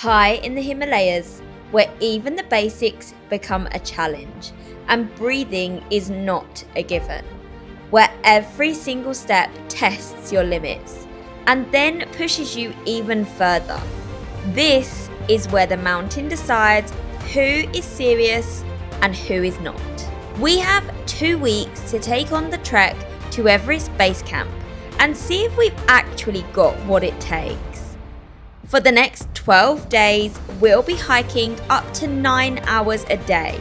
high in the Himalayas, where even the basics become a challenge and breathing is not a given, where every single step tests your limits and then pushes you even further. This is where the mountain decides who is serious and who is not. We have 2 weeks to take on the trek to Everest Base Camp and see if we've actually got what it takes. For the next 12 days, we'll be hiking up to 9 hours a day,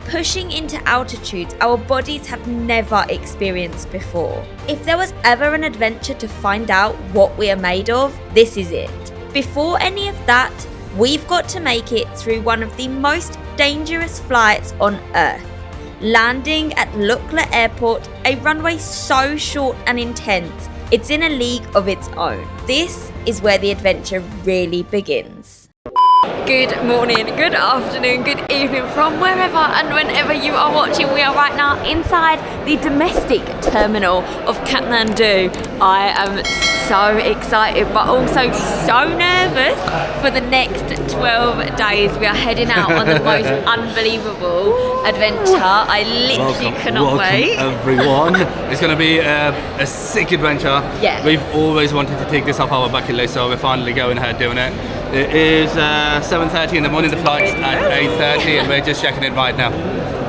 pushing into altitudes our bodies have never experienced before. If there was ever an adventure to find out what we are made of, this is it. Before any of that, we've got to make it through one of the most dangerous flights on Earth, landing at Lukla Airport, a runway so short and intense, it's in a league of its own. This is where the adventure really begins. Good morning, good afternoon, good evening from wherever and whenever you are watching. We are right now inside the domestic terminal of Kathmandu. I am so excited but also so nervous for the next 12 days. We are heading out on the most unbelievable adventure. I literally cannot wait. Everyone. It's going to be a sick adventure. Yeah. We've always wanted to take this off our bucket list, so we're finally going ahead doing it. It is 7:30 in the morning, the flight's at 8:30 and we're just checking it right now.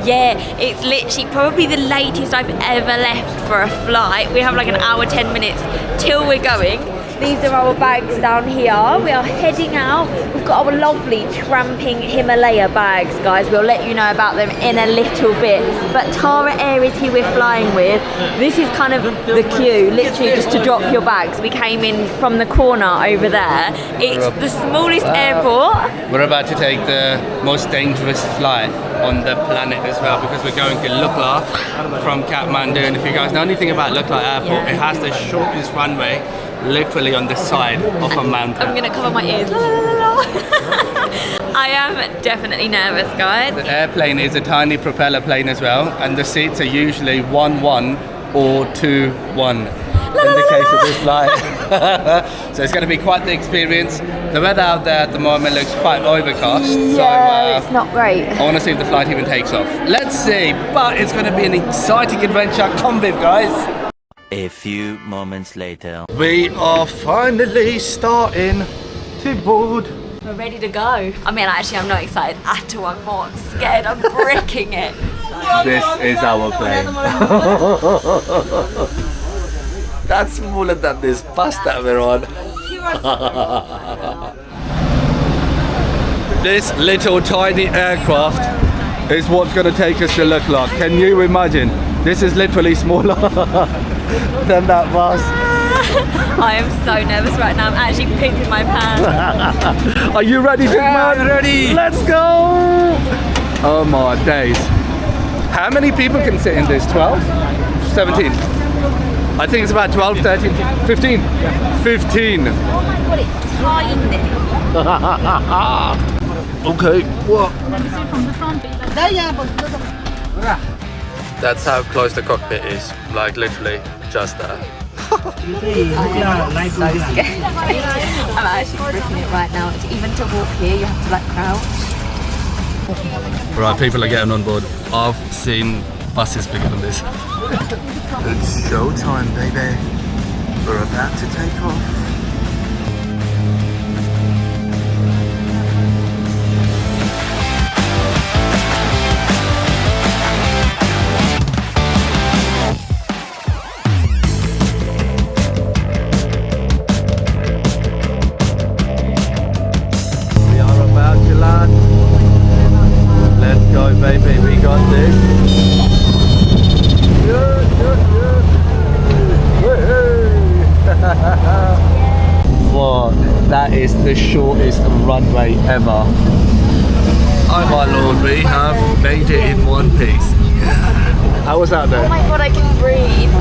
Yeah, it's literally probably the latest I've ever left for a flight. We have like an hour, 10 minutes till we're going. These are our bags down here. We are heading out. We've got our lovely tramping Himalaya bags, guys. We'll let you know about them in a little bit. But Tara Air is who we're flying with. This is kind of the queue, literally just to drop your bags. We came in from the corner over there. It's the smallest airport. We're about to take the most dangerous flight on the planet as well, because we're going to Lukla from Kathmandu. And if you guys know anything about Lukla Airport, it has the shortest runway literally on the side of a mountain. I'm gonna cover my ears. La, la, la, la. I am definitely nervous, guys. The airplane is a tiny propeller plane as well, and the seats are usually 1-1 or 2-1 in the case of this flight. So it's going to be quite the experience. The weather out there at the moment looks quite overcast. Yeah, it's not great. I want to see if the flight even takes off. Let's see, but it's going to be an exciting adventure. Come with, guys. A few moments later. We are finally starting to board. We're ready to go. I mean, actually, I'm not excited at all. I'm more scared. I'm bricking it. This is our plane. That's smaller than this bus that we're on. This little tiny aircraft is what's going to take us to Lukla. Can you imagine? This is literally smaller than that bus. I am so nervous right now. I'm actually pooping my pants. Are you ready, big man? I'm ready. Let's go. Oh my days. How many people can sit in this? 12? 17? I think it's about 12, 13, 15. 15. Oh my god, it's tiny. Okay, what? Let me see from the front. That's how close the cockpit is. Like literally just there. I'm actually bricking it right now. Even to walk here, you have to like crouch. Right, people are getting on board. I've seen buses bigger than this. It's showtime, baby. We're about to take off. Baby, we got this. What? That is the shortest runway ever. Oh my lord, we have made it in one piece. How was that then? Oh my god, I can breathe.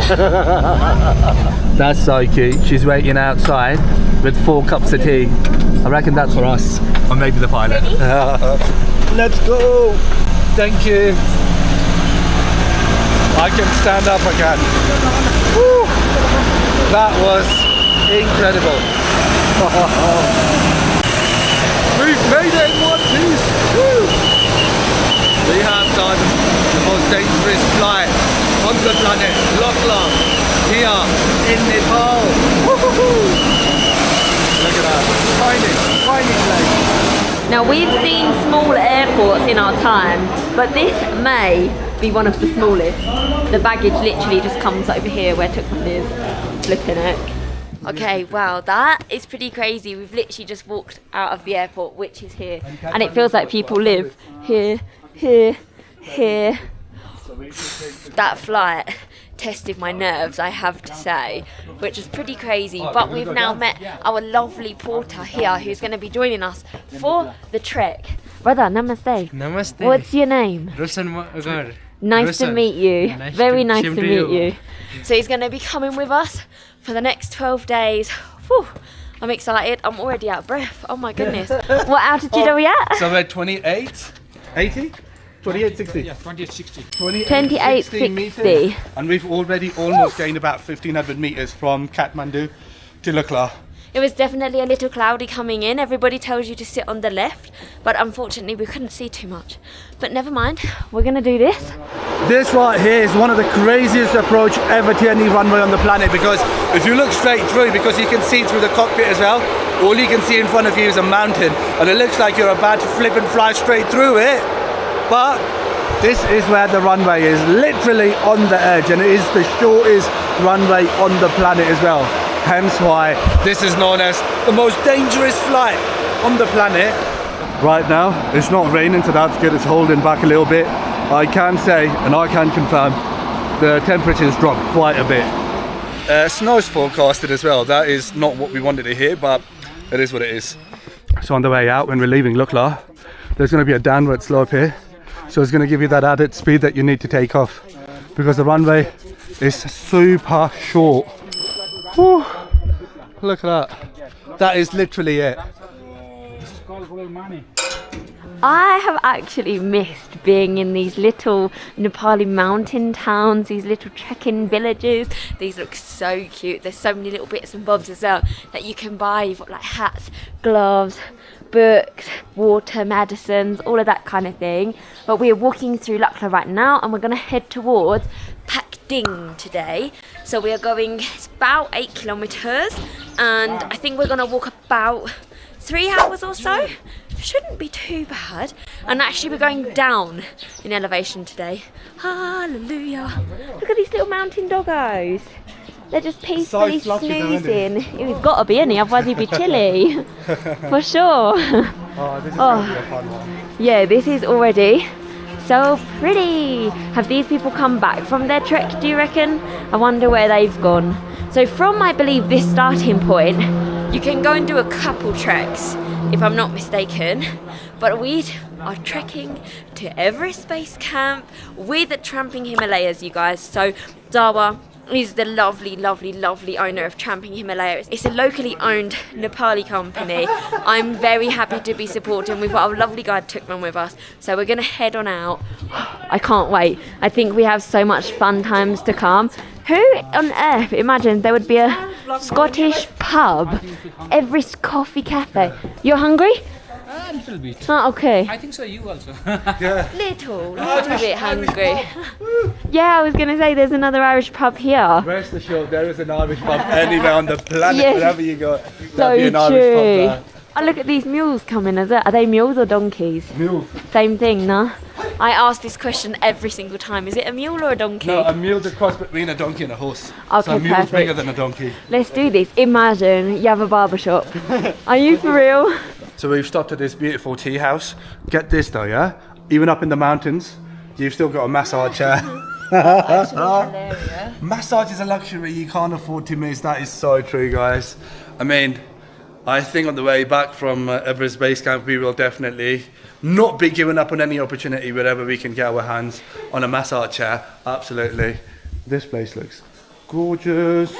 That's so cute. She's waiting outside with 4 cups of tea. I reckon that's for us. Or maybe the pilot. Let's go. Thank you. I can stand up again. Woo. That was incredible. Move. in one piece. Woo. We have done the most dangerous flight on the planet, Lukla, here in Nepal. Woo-hoo-hoo. Look at that, tiny place. Now we've seen small airports in our time, but this may be one of the smallest. The baggage literally just comes over here where Tukman is. Flipping it. Okay, wow, that is pretty crazy. We've literally just walked out of the airport, which is here, and it feels like people live here, here, here. That flight tested my nerves, I have to say, which is pretty crazy. But we've now met our lovely porter here, who's going to be joining us for the trek. Brother, namaste. Namaste. What's your name? Roshan. Nice to meet you. Very nice to same to meet you. you. So he's going to be coming with us for the next 12 days. Whew. I'm excited. I'm already out of breath. Oh my goodness. What altitude are we at? So we're 28, 80? 2860. Yeah, 2860. 2860. meters. And we've already almost gained about 1500 meters from Kathmandu to Lukla. It was definitely a little cloudy coming in. Everybody tells you to sit on the left, but unfortunately we couldn't see too much. But never mind, we're gonna do this. This right here is one of the craziest approach ever to any runway on the planet, because if you look straight through, because you can see through the cockpit as well, all you can see in front of you is a mountain, and it looks like you're about to flip and fly straight through it. But this is where the runway is, literally on the edge, and it is the shortest runway on the planet as well. Hence why this is known as the most dangerous flight on the planet. Right now, it's not raining, so that's good. It's holding back a little bit. I can say, and I can confirm, the temperature's dropped quite a bit. Snow's forecasted as well. That is not what we wanted to hear, but it is what it is. So on the way out, when we're leaving Lukla, there's going to be a downward slope here. So it's going to give you that added speed that you need to take off, because the runway is super short. Whew. Look at that. That is literally it. I have actually missed being in these little Nepali mountain towns, these little trekking villages. These look so cute. There's so many little bits and bobs as well that you can buy. You've got like hats, gloves, books, water, medicines, all of that kind of thing. But we're walking through Lukla right now, and we're going to head towards Phakding today. So we are going, it's about 8 kilometers, and I think we're going to walk about 3 hours or so. Shouldn't be too bad. And actually we're going down in elevation today. Hallelujah. Look at these little mountain doggos. They're just peacefully snoozing. He's got to be, isn't he? Otherwise he'd be chilly. For sure. Oh, this is going to be a fun one. Yeah, this is already so pretty. Have these people come back from their trek, do you reckon? I wonder where they've gone. So from, I believe, this starting point, you can go and do a couple treks, if I'm not mistaken. But we are trekking to Everest Base Camp with the Tramping Himalayas, you guys. So Dawa is the lovely owner of Tramping Himalaya. It's a locally owned Nepali company. I'm very happy to be supporting. We've got our lovely guide Tukman with us, so we're gonna head on out. I can't wait. I think we have so much fun times to come. Who on earth imagined there would be a Scottish pub, Everest Coffee Cafe? You're hungry? A little bit. Oh, okay. I think so, you also. Little bit hungry. Yeah, I was going to say there's another Irish pub here. Rest assured, there is an Irish pub anywhere on the planet. Yes. Wherever you go, So there'll be an Irish pub there. Oh, look at these mules coming. Are they mules or donkeys? Mule. Same thing, no? I ask this question every single time. Is it a mule or a donkey? No, a mule's a cross between a donkey and a horse. Okay, so a mule's perfect. bigger than a donkey. Let's do this. Imagine you have a barbershop. Are you for real? So we've stopped at this beautiful tea house. Get this though, yeah? Even up in the mountains, you've still got a massage chair. Massage is a luxury you can't afford to miss. That is so true, guys. I mean, I think on the way back from Everest Base Camp, we will definitely not be giving up on any opportunity wherever we can get our hands on a massage chair. Absolutely. This place looks gorgeous.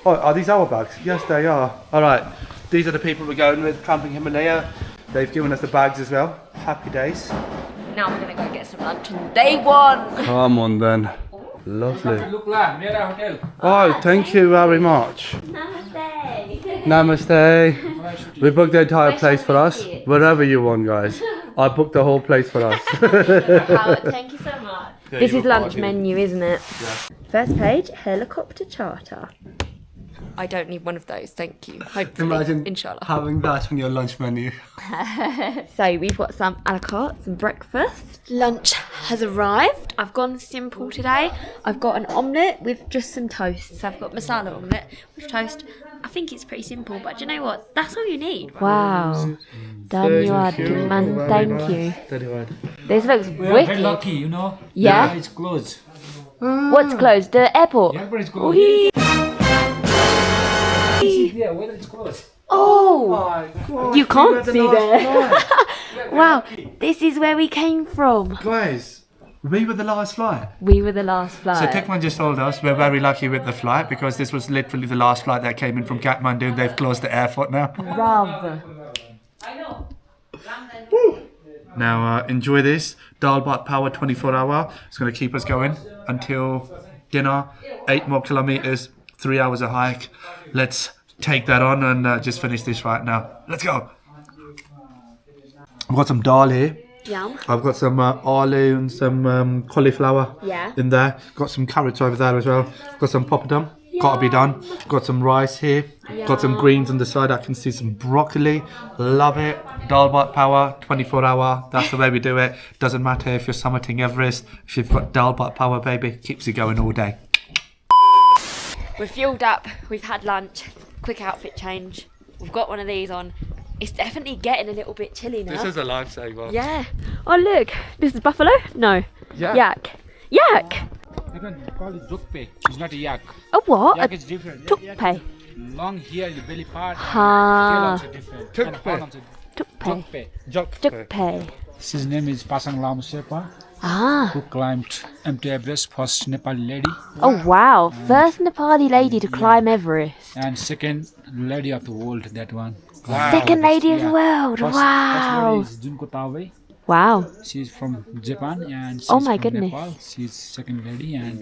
Oh, are these our bags? Yes, they are. All right. These are the people we're going with, Tramping Himalaya. They've given us the bags as well. Happy days. Now we're going to go get some lunch on day one. Come on then. Lovely. Lukla, Mera Hotel. Oh, thank you very much. Namaste. Namaste. We booked the entire place for us. Wherever you want, guys. I booked the whole place for us. Thank you so much. Yeah, This you is were lunch partying. menu, isn't it? Yeah. First page, helicopter charter. I don't need one of those, thank you. Hopefully, Imagine inshallah. having that on your lunch menu. So we've got some a la carte, some breakfast. Lunch has arrived. I've gone simple today. I've got an omelette with just some toast. So I've got masala omelette with toast. I think it's pretty simple, but do you know what? That's all you need. Wow. Done you are, man. Thank you. This looks Very wicked. lucky, you know. Yeah? It's closed. What's closed? The airport? The airport is closed. Wee. Yeah, whether it's closed. Oh! You can't see there. Wow, this is where we came from. Guys, we were the last flight. We were the last flight. So Tekman just told us we're very lucky with the flight because this was literally the last flight that came in from Kathmandu. They've closed the airport now. Rav. Now enjoy this. Dal Bhat Power 24-hour. It's going to keep us going until dinner. 8 more kilometers, 3 hours a hike. Let's take that on and just finish this right now. Let's go. I've got some dal here. Yum. I've got some aloo and some cauliflower in there. Got some carrots over there as well. Got some papadum. Gotta be done. Got some rice here. Got some greens on the side. I can see some broccoli. Love it. Dal Bhat Power, 24-hour. That's the way we do it. Doesn't matter if you're summiting Everest. If you've got Dal Bhat Power, baby, keeps you going all day. We're fueled up. We've had lunch. Quick outfit change. We've got one of these on. It's definitely getting a little bit chilly now. This is a lifesaver. Yeah. Oh look, this is buffalo? No. Yeah. Yak. Yak. You can call it dukpe. It's not a yak. A what? Yak A is different. tukpe. Long here in the belly part. Ha. Tail also different. Tukpe. And horn also Tukpe. Dukpe. Tukpe. His name is Pasang Lam Shepa, Ah. who climbed Mount Everest, first Nepali lady Oh wow. First Nepali lady to climb Everest. and second lady of the world, that one. Second lady of the world. First Wow. lady is Junko Tawe. Wow. She's from Japan and she's Oh my from goodness. Nepal. She's second lady and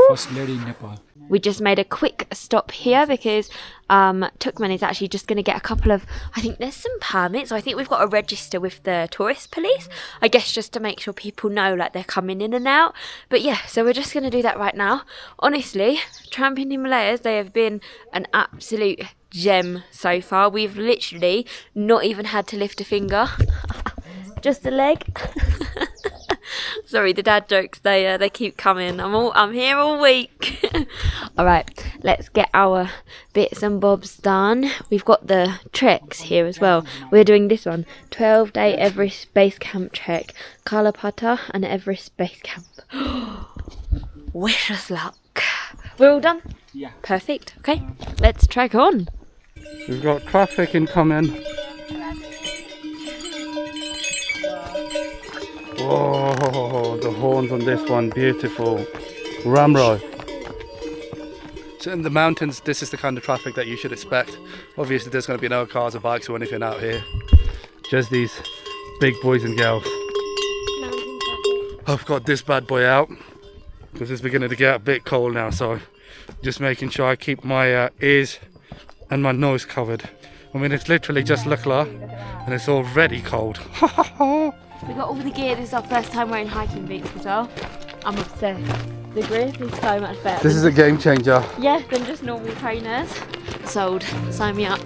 first lady in Nepal. We just made a quick stop here because Tukman is actually just going to get a couple of, I think there's some permits. So I think we've got to register with the tourist police, I guess, just to make sure people know like they're coming in and out. But yeah, so we're just going to do that right now. Honestly, tramping Himalayas, they have been an absolute gem so far. We've literally not even had to lift a finger. Just a leg. Sorry, the dad jokes, they keep coming. I'm here all week. All right, let's get our bits and bobs done. We've got the treks here as well. We're doing this one, 12-day Everest Base Camp trek, Kalapata and Everest Base Camp. Wish us luck. We're all done? Yeah. Perfect. Okay, let's trek on. We've got traffic incoming. Whoa, the horns on this one, beautiful. Ramrod. So in the mountains, this is the kind of traffic that you should expect. Obviously there's going to be no cars or bikes or anything out here. Just these big boys and girls. I've got this bad boy out because it's beginning to get a bit cold now, so just making sure I keep my ears and my nose covered. I mean, it's literally just Lukla and it's already cold. We got all the gear. This is our first time wearing hiking boots as well. I'm obsessed. The grip is so much better. This is a game changer. Yeah, than just normal trainers. Sold. Sign me up.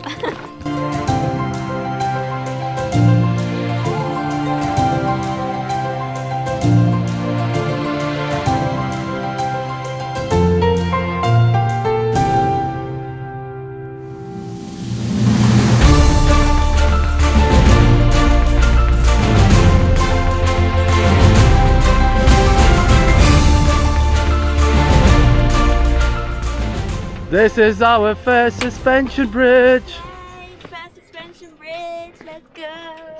This is our first suspension bridge. First suspension bridge. Let's go.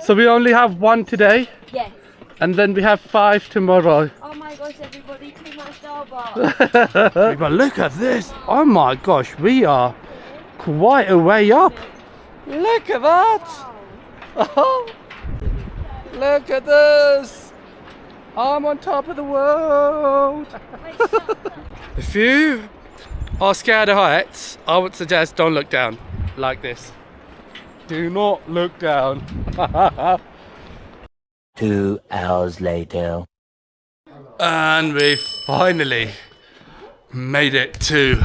So we only have one today, Yes. and then we have 5 tomorrow. Oh my gosh, everybody, too much Starbucks. But look at this. Oh my gosh, we are quite a way up. Look at that. Oh, look at this. I'm on top of the world. If you are scared of heights, I would suggest don't look down like this. Do not look down. 2 hours later. And we finally made it to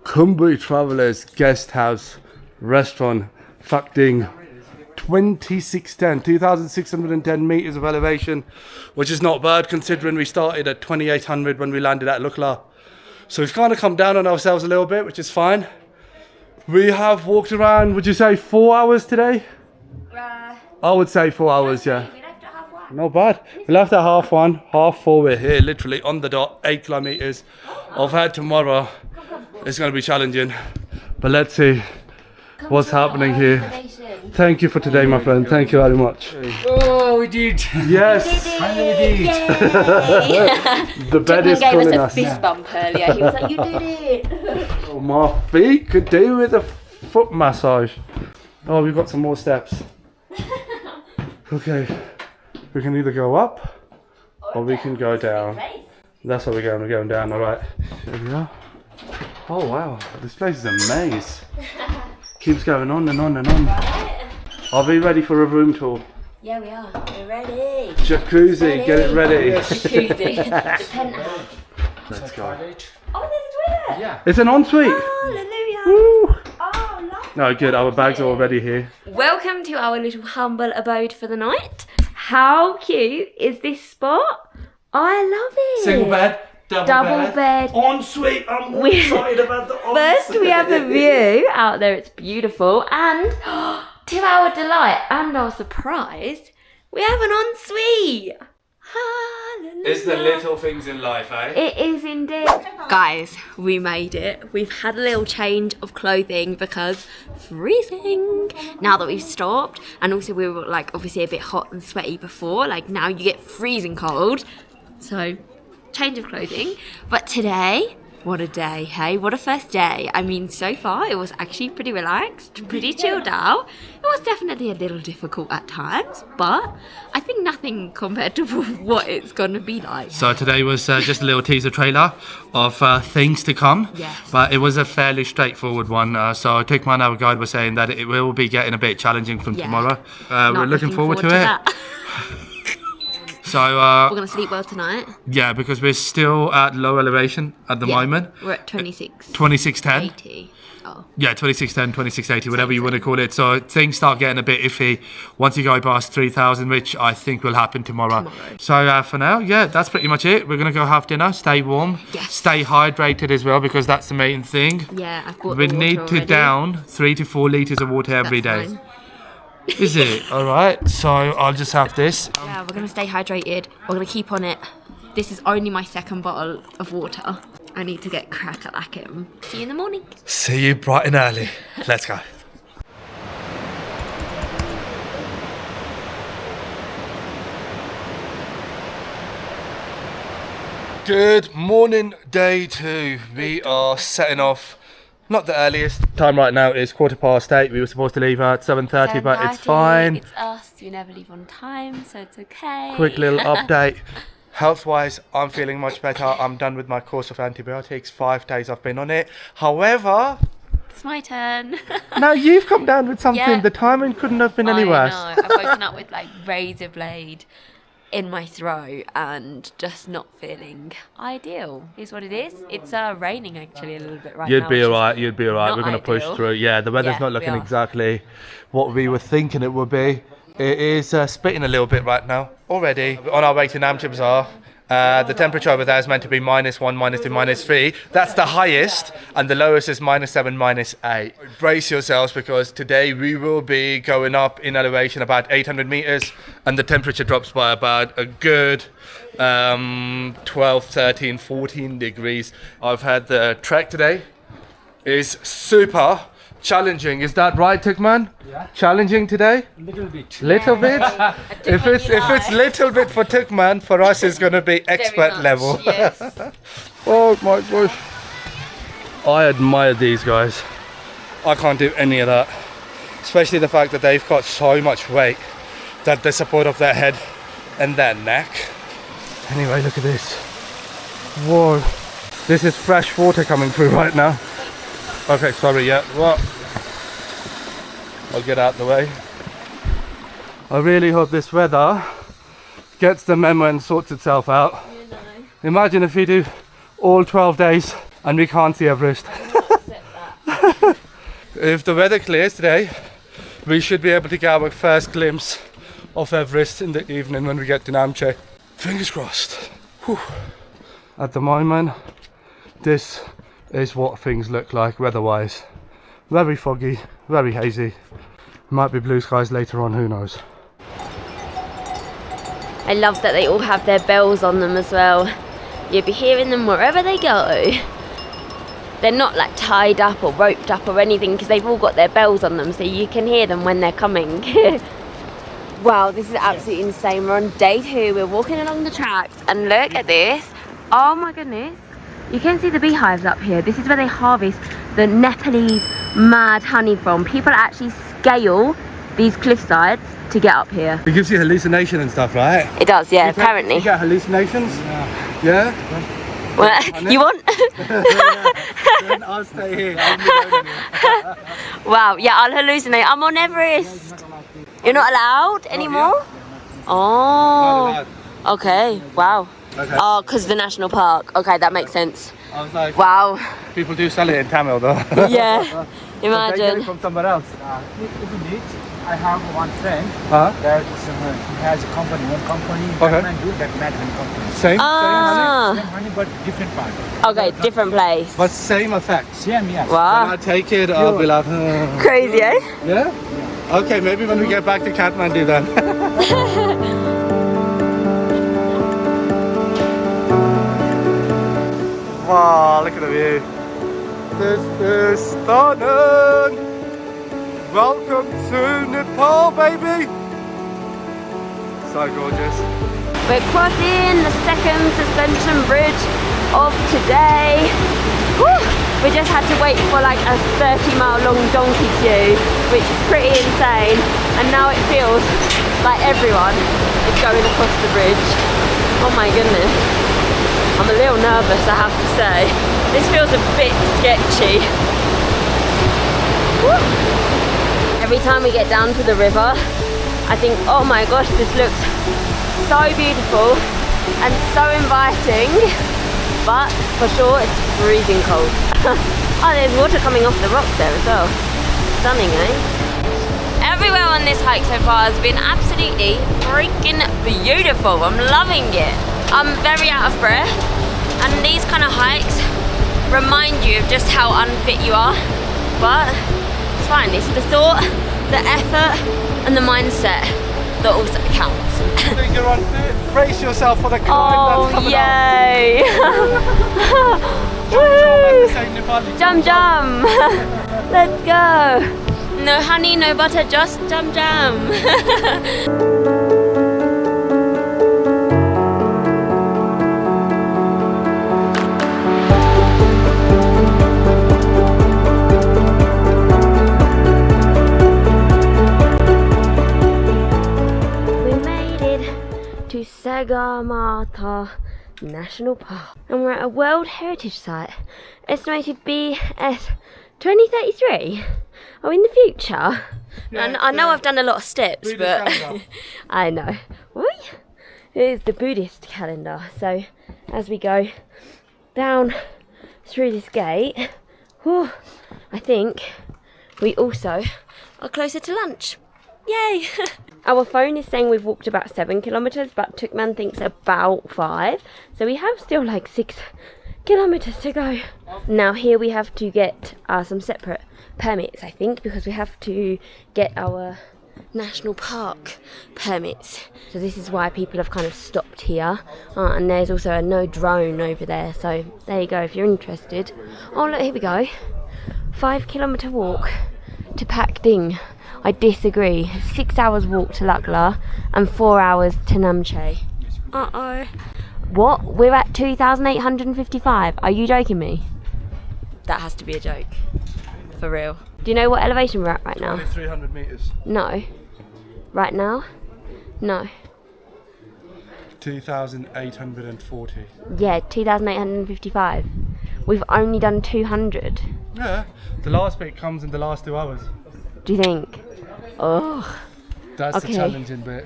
Khumbu Travelers Guest House Restaurant, Phakding. 2,610 meters of elevation, which is not bad considering we started at 2,800 when we landed at Lukla. So we've kind of come down on ourselves a little bit, which is fine. We have walked around, would you say 4 hours today? I would say 4 hours, yeah. We left at half one. Not bad. We left at half one, half four. We're here, literally on the dot, 8 kilometers. I've heard tomorrow it's going to be challenging, but let's see what's happening here. Thank you for today, my friend. Thank you very much. Oh, we did. Yes. Finally we did. The bed is Gave us calling a us. fist bump earlier. He was like, "You did it." Oh, my feet could do with a foot massage. Oh, we've got some more steps. Okay, we can either go up or we can go down. That's where we're going. We're going down. All right. There we are. Oh wow, this place is a maze. Keeps going on and on and on. Are we ready for a room tour? Yeah, we are. We're ready. Jacuzzi, get it ready. Jacuzzi. The penthouse. Let's go. Oh, there's a toilet. Yeah. It's an ensuite. Hallelujah. Woo. Oh, lovely. No, good. Our bags are already here. Welcome to our little humble abode for the night. How cute is this spot? I love it. Single bed, double bed. ensuite. I'm We- excited about the ensuite. First, we have a view out there. It's beautiful. And to our delight and our surprise, we have an ensuite. Hallelujah. It's the little things in life, eh? It is indeed. Guys, we made it. We've had a little change of clothing because freezing now that we've stopped. And also we were like obviously a bit hot and sweaty before. Like now you get freezing cold. So change of clothing. But today, what a day, hey? What a first day. I mean, so far it was actually pretty relaxed, pretty chilled out. It was definitely a little difficult at times, but I think nothing compared to what it's going to be like. So today was just a little teaser trailer of things to come. Yes. But it was a fairly straightforward one. So Tikman, our guide, was saying that it will be getting a bit challenging from Yeah. tomorrow. Not We're looking forward to it. that. So We're going to sleep well tonight. yeah, because we're still at low elevation at the moment. We're at 26. 2610. 80. Oh. Yeah, 2610, 2680, whatever you want to call it. So things start getting a bit iffy once you go past 3000, which I think will happen tomorrow. So for now, yeah, that's pretty much it. We're going to go have dinner, stay warm, Yes. stay hydrated as well, because that's the main thing. Yeah, I've bought We the water need to already. down 3 to 4 litres of water every day. That's fine. Is it? All right, so I'll just have this. Yeah, we're going to stay hydrated. We're going to keep on it. This is only my second bottle of water. I need to get crack-a-lacking. See you in the morning. See you bright and early. Let's go. Good morning, day 2. We are setting off. Not the earliest. Time right now is 8:15. We were supposed to leave at 7:30, but it's 7:30, fine. It's us. You never leave on time, so it's okay. Quick little update. Health-wise, I'm feeling much better. I'm done with my course of antibiotics. 5 days I've been on it. However, It's my turn. now you've come down with something. Yeah. The timing couldn't have been any worse. I know. I've woken up with like razor blade in my throat and just not feeling ideal. Is what it is. It's raining actually a little bit right now. You'd be which is alright, you'd be alright. not We're going to push ideal. through. Yeah, the weather's Yeah, not we looking are. exactly what we were thinking it would be. It is spitting a little bit right now already. We're on our way to Namche Bazaar. The temperature over there is meant to be -1, -2, -3. That's the highest, and the lowest is -7, -8. Brace yourselves, because today we will be going up in elevation about 800 meters, and the temperature drops by about a good 12, 13, 14 degrees. I've had the trek today is super challenging. Is that right, Tikman? Yeah. Challenging today? Little bit. Little bit. if it's little bit for Tikman, for us it's going to be expert much, level. Yes. Oh my gosh. I admire these guys. I can't do any of that. Especially the fact that they've got so much weight that the support of their head and their neck. Anyway, look at this. Whoa. This is fresh water coming through right now. Okay, sorry, yeah. What? I'll get out the way. I really hope this weather gets the memo and sorts itself out. You know. Imagine if we do all 12 days and we can't see Everest. If the weather clears today, we should be able to get our first glimpse of Everest in the evening when we get to Namche. Fingers crossed. Whew. At the moment, this is what things look like weather-wise. Very foggy, very hazy. Might be blue skies later on, who knows. I love that they all have their bells on them as well. You'll be hearing them wherever they go. They're not like tied up or roped up or anything because they've all got their bells on them, so you can hear them when they're coming. Wow, this is absolutely insane. We're on day 2, we're walking along the tracks and look at this. Oh my goodness. You can see the beehives up here. This is where they harvest the Nepalese mad honey from. People actually scale these cliff sides to get up here. It gives you hallucination and stuff, right? It does, yeah, apparently. You get hallucinations? Yeah? Well, you want? Then I'll stay here. I'll Wow, yeah, I'll hallucinate. I'm on Everest. You're not allowed anymore? Oh. Okay, wow. Okay. Oh, because the national park. Okay, that makes sense. I was like, wow. People do sell it in Tamil though. Yeah, They get it imagine. from somewhere else. Isn't it? I have one friend Huh? that he has a company, one company in Okay. Kathmandu, that Madman company. Same? Ah. Same honey, but different part. Okay, different place. But same effect. Same, yes. When I Wow. take it, I'll be like, Crazy, eh? yeah? Okay, maybe when we get back to Kathmandu then. Wow, look at the view. This is stunning. Welcome to Nepal, baby. So gorgeous. We're crossing the second suspension bridge of today. Whew. We just had to wait for like a 30-mile long donkey queue, which is pretty insane. And now it feels like everyone is going across the bridge. Oh my goodness. I'm a little nervous, I have to say. This feels a bit sketchy. Whew. Every time we get down to the river, I think, oh my gosh, this looks so beautiful and so inviting, but for sure it's freezing cold. Oh, there's water coming off the rocks there as well. Stunning, eh? Everywhere on this hike so far has been absolutely freaking beautiful. I'm loving it. I'm very out of breath, and these kind of hikes remind you of just how unfit you are, but it's fine. It's the thought, the effort, and the mindset that also counts. Think you're unfit? Brace yourself for the climb that's coming yay! up. Jam jam! Let's go! No honey, no butter, just jam jam! to Sagarmatha National Park, and we're at a World Heritage Site, estimated BS 2033. Oh, in the future. Yeah, I know I've done a lot of steps, but I know. Here's the Buddhist calendar. So as we go down through this gate, whew, I think we also are closer to lunch. Yay! Our phone is saying we've walked about 7 kilometres, but Tukman thinks about 5. So we have still like 6 kilometres to go. Now here we have to get some separate permits, I think, because we have to get our national park permits. So this is why people have kind of stopped here. And there's also a no drone over there. So there you go if you're interested. Oh look, here we go. 5 kilometre walk to Phakding. I disagree. 6 hours walk to Lukla and 4 hours to Namche. Uh-oh. What? We're at 2,855. Are you joking me? That has to be a joke. For real. Do you know what elevation we're at right now? Only 300 metres. No. Right now? No. 2,840. Yeah, 2,855. We've only done 200. Yeah, the last bit comes in the last 2 hours. Do you think? Oh, That's Okay. the challenging bit.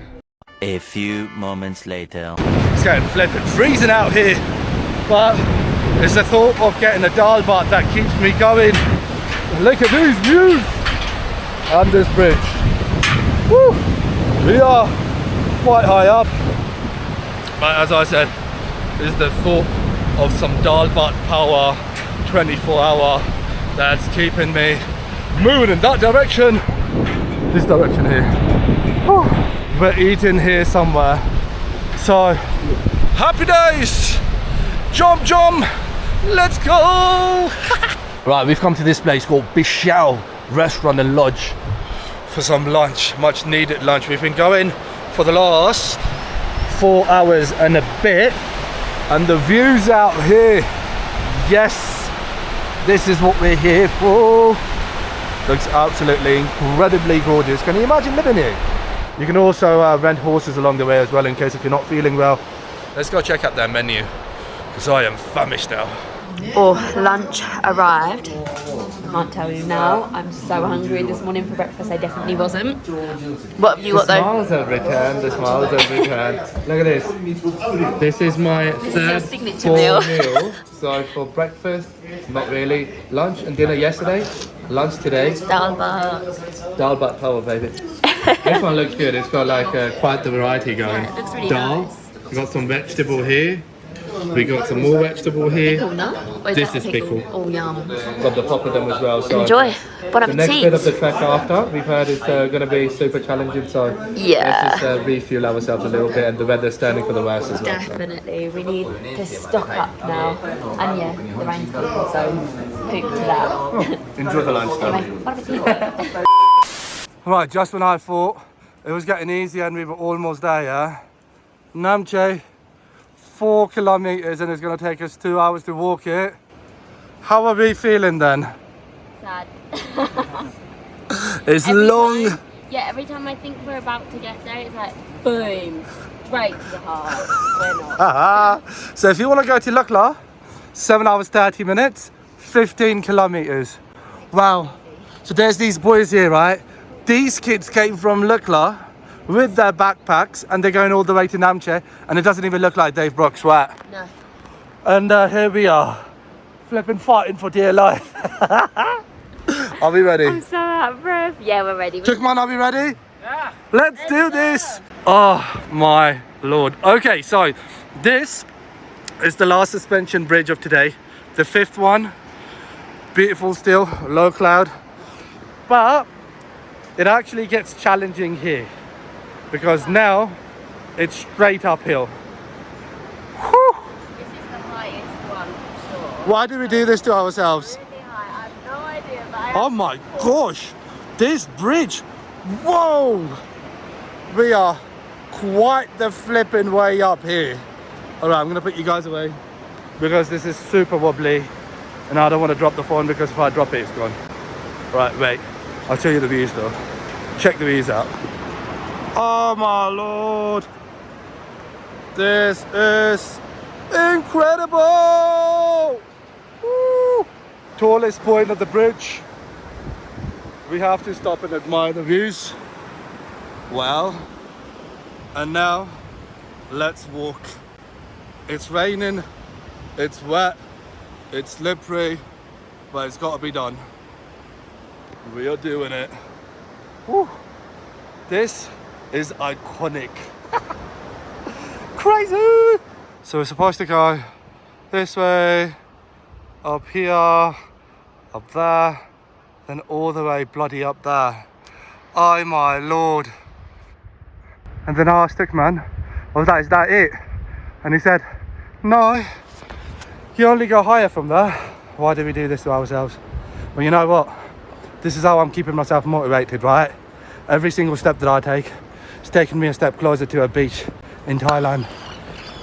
A few moments later. It's getting flipping freezing out here, but it's the thought of getting a dal bhat that keeps me going. Look at these views and this bridge. Woo! We are quite high up, but as I said, it's the thought of some dal bhat power 24-hour that's keeping me moving in that direction. This direction here. Whew. We're eating here somewhere. So, happy days! Jump, jump! Let's go! Right, we've come to this place called Bishao Restaurant and Lodge for some lunch, much needed lunch. We've been going for the last 4 hours and a bit, and the views out here, yes, this is what we're here for. Looks absolutely incredibly gorgeous. Can you imagine living here? You can also rent horses along the way as well in case if you're not feeling well. Let's go check out their menu because I am famished now. Oh, lunch arrived. I can't tell you now. I'm so hungry. This morning for breakfast I definitely wasn't. What have you got though? Smiles have returned, the smiles have returned. Look at this. This is my third signature full meal. meal. So for breakfast, not really. Lunch and dinner yesterday. Lunch today. Dal bhat. Dal bhat power, baby. This one looks good. It's got like quite the variety going. it looks really Dal. nice. We got some vegetable here. We got some more vegetable here. Pickle, no? Or This that is pickle. Oh, yum. Got the poppadom as well. So Enjoy. Bon the next bit of appetit. the trek after, we've heard it's going to be super challenging. So Yeah. let's just refuel ourselves a little bit, and the weather's turning for the worse as well. Definitely. We need to stock up now. And yeah, the rain's falling, so poop to that. Enjoy the lunch though. Anyway, bon appetit. Right, just when I thought it was getting easier and we were almost there, yeah? Namche, 4 kilometers, and it's going to take us 2 hours to walk it. How are we feeling then? Sad. It's Every long. time- yeah, every time I think we're about to get there, it's like boom, straight to the heart. We're not. So if you want to go to Lukla, 7 hours 30 minutes, 15 kilometers. Wow. So there's these boys here, right? These kids came from Lukla with their backpacks and they're going all the way to Namche, and it doesn't even look like Dave Brooks, right? No. And here we are, flipping fighting for dear life. Are we ready? I'm so out of breath. Yeah, we're ready. Chukman, are we ready? Yeah. Let's do this. Oh my lord. Okay, so this is the last suspension bridge of today. The 5th one. Beautiful still, low cloud. But it actually gets challenging here because now it's straight uphill. Whew. This is the highest one for sure. Why do we do this to ourselves? Really high. I have no idea, but I Oh my gosh, this bridge, whoa! We are quite the flipping way up here. All right, I'm gonna put you guys away because this is super wobbly and I don't want to drop the phone because if I drop it, it's gone. Right, wait, I'll show you the views though. Check the views out. Oh my lord, this is incredible! Woo! Tallest point of the bridge. We have to stop and admire the views. Well, and now let's walk. It's raining, it's wet, it's slippery, but it's got to be done. We are doing it. Woo. This is iconic. Crazy! So we're supposed to go this way, up here, up there, then all the way bloody up there. Oh my lord. And then I asked man, is that it? And he said, no, you only go higher from there. Why do we do this to ourselves? Well, you know what? This is how I'm keeping myself motivated, right? Every single step that I take is taking me a step closer to a beach in Thailand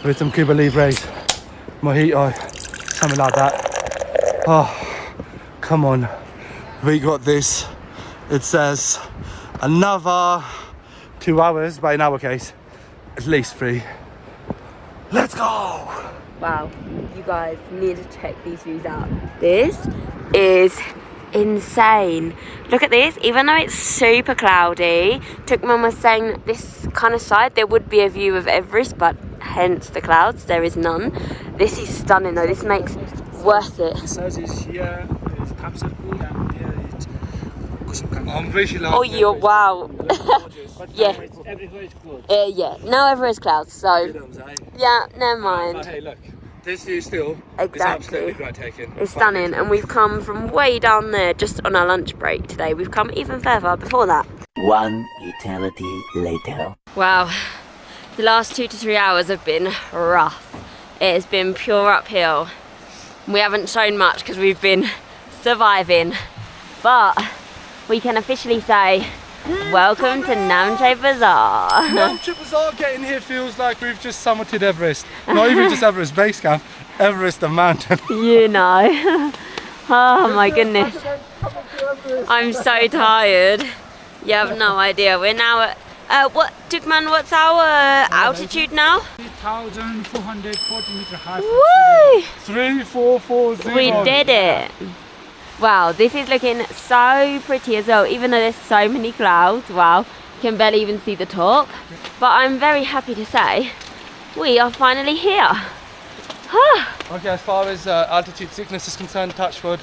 with some Cuba Libres, mojito, something like that. Oh, come on. We got this. It says another 2 hours, but in our case, at least 3. Let's go! Wow, you guys need to check these views out. This is insane. Look at this, even though it's super cloudy, Tukman was saying this kind of side there would be a view of Everest, but hence the clouds, there is none. This is stunning though, this makes worth it. Besides is here is Kamsar pool and here is Kusum. I'm visualizing. Oh, you're wow. Yeah. Everywhere is closed. Yeah, now Everest clouds, so yeah, never But mind. hey, look, this view still is Exactly. absolutely breathtaking. It's stunning, and we've come from way down there just on our lunch break today. We've come even further before that. One eternity later. Wow, the last 2 to 3 hours have been rough. It has been pure uphill. We haven't shown much because we've been surviving, but we can officially say welcome to Namche Bazaar. Namche Bazaar getting here feels like we've just summited Everest. Not even just Everest Base Camp, Everest the mountain. You know. Oh my goodness. I'm so tired. You have no idea. We're now at Tukman, what's our altitude now? 3,440 meter high. Woo! 3440. We did it. Wow, this is looking so pretty as well, even though there's so many clouds. Wow, you can barely even see the top. But I'm very happy to say we are finally here. Okay, as far as altitude sickness is concerned, touch wood,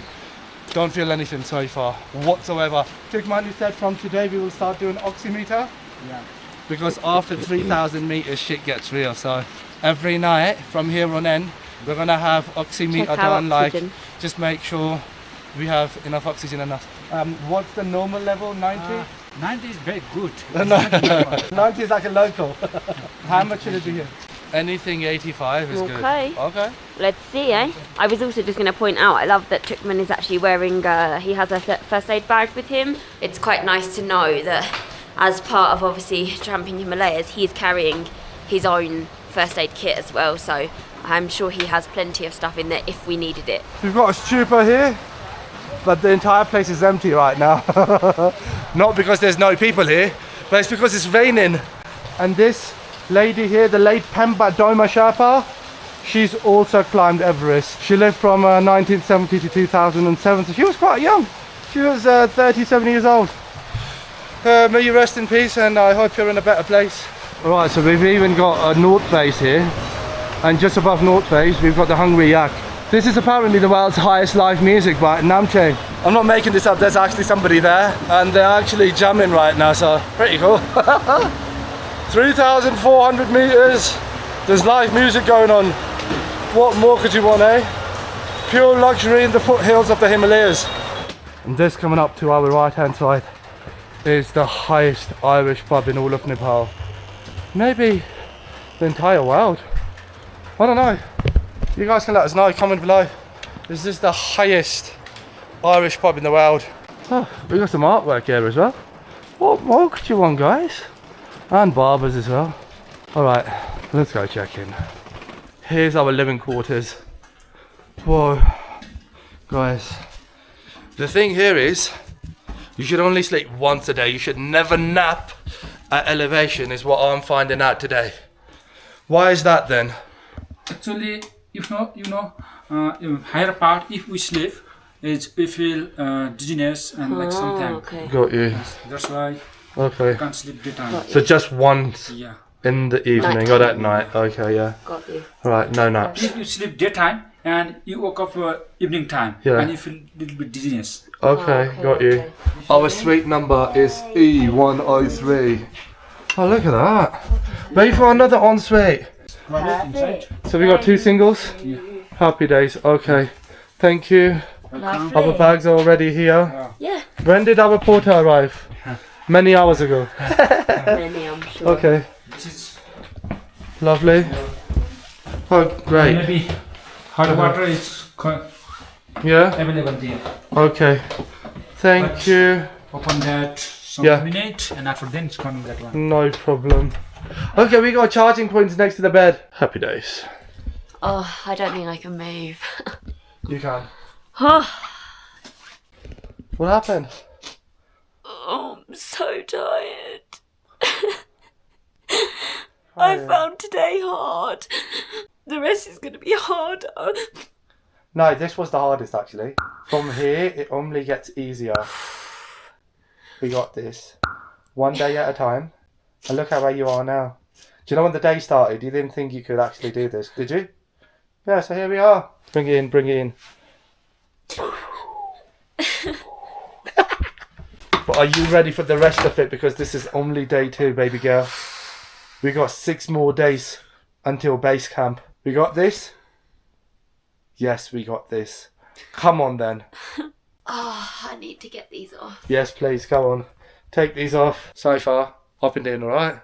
don't feel anything so far whatsoever. Kathmandu said from today we will start doing oximeter. Yeah. Because after 3,000 meters shit gets real. So every night from here on in, we're gonna have oximeter Check our done. Like, oxygen. just make sure we have enough oxygen in us. What's the normal level? 90? 90 is very good. 90 is like a local. How much should it be here? Anything 85 is Okay. good. Okay. Let's see, eh? I was also just going to point out, I love that Tukman is actually wearing, he has a first aid bag with him. It's quite nice to know that as part of obviously tramping Himalayas, he's carrying his own first aid kit as well. So I'm sure he has plenty of stuff in there if we needed it. We've got a stupa here, but the entire place is empty right now. Not because there's no people here, but it's because it's raining. And this lady here, the late Pemba Doma Sherpa, she's also climbed Everest. She lived from 1970 to 2007, so she was quite young. She was 37 years old. May you rest in peace, and I hope you're in a better place. Alright, so we've even got a North Face here, and just above North Face we've got the Hungry Yak. This is apparently the world's highest live music bar in Namche. I'm not making this up, there's actually somebody there, and they're actually jamming right now, so pretty cool. 3,400 meters, there's live music going on. What more could you want, eh? Pure luxury in the foothills of the Himalayas. And this coming up to our right hand side is the highest Irish pub in all of Nepal. Maybe the entire world. I don't know. You guys can let us know, comment below. Is this the highest Irish pub in the world? Oh, we got some artwork here as well. What more could you want, guys? And barbers as well. Alright, let's go check in. Here's our living quarters. Whoa. Guys, the thing here is, you should only sleep once a day. You should never nap at elevation, is what I'm finding out today. Why is that then? Actually, if not, higher part, if we sleep, is we feel dizziness and like something. Okay. Got you. That's why Okay. you can't sleep daytime. So just once Yeah. in the evening or at night. Okay, yeah. Got you. Alright, no naps. If you sleep daytime and you woke up evening time, Yeah. and you feel little bit dizziness. Okay, got you. Our suite number is E103. Oh, look at that. Ready for another ensuite. So we got 2 singles? Yeah. Happy days, okay. Thank you. Our bags are already here. Yeah. When did our porter arrive? Many hours ago. Many, I'm sure. Okay, This is lovely. Oh, great. maybe hot water is Yeah? available there. Okay. Thank But- you. Open that some Yeah. minute, and after then it's coming that one. No problem. Okay, we got charging points next to the bed. Happy days. Oh, I don't think I can move. You can. Oh, What happened? I'm so tired. I found today hard. The rest is going to be harder. No, this was the hardest actually. From here, it only gets easier. We got this. One day at a time. And look how where you are now. Do you know when the day started, you didn't think you could actually do this, did you? Yeah, so here we are. Bring it in, bring it in. But are you ready for the rest of it? Because this is only day 2, baby girl. We got 6 more days until base camp. We got this? Yes, we got this. Come on then. Oh, I need to get these off. Yes, please, go on. Take these off. So far, I've been doing alright.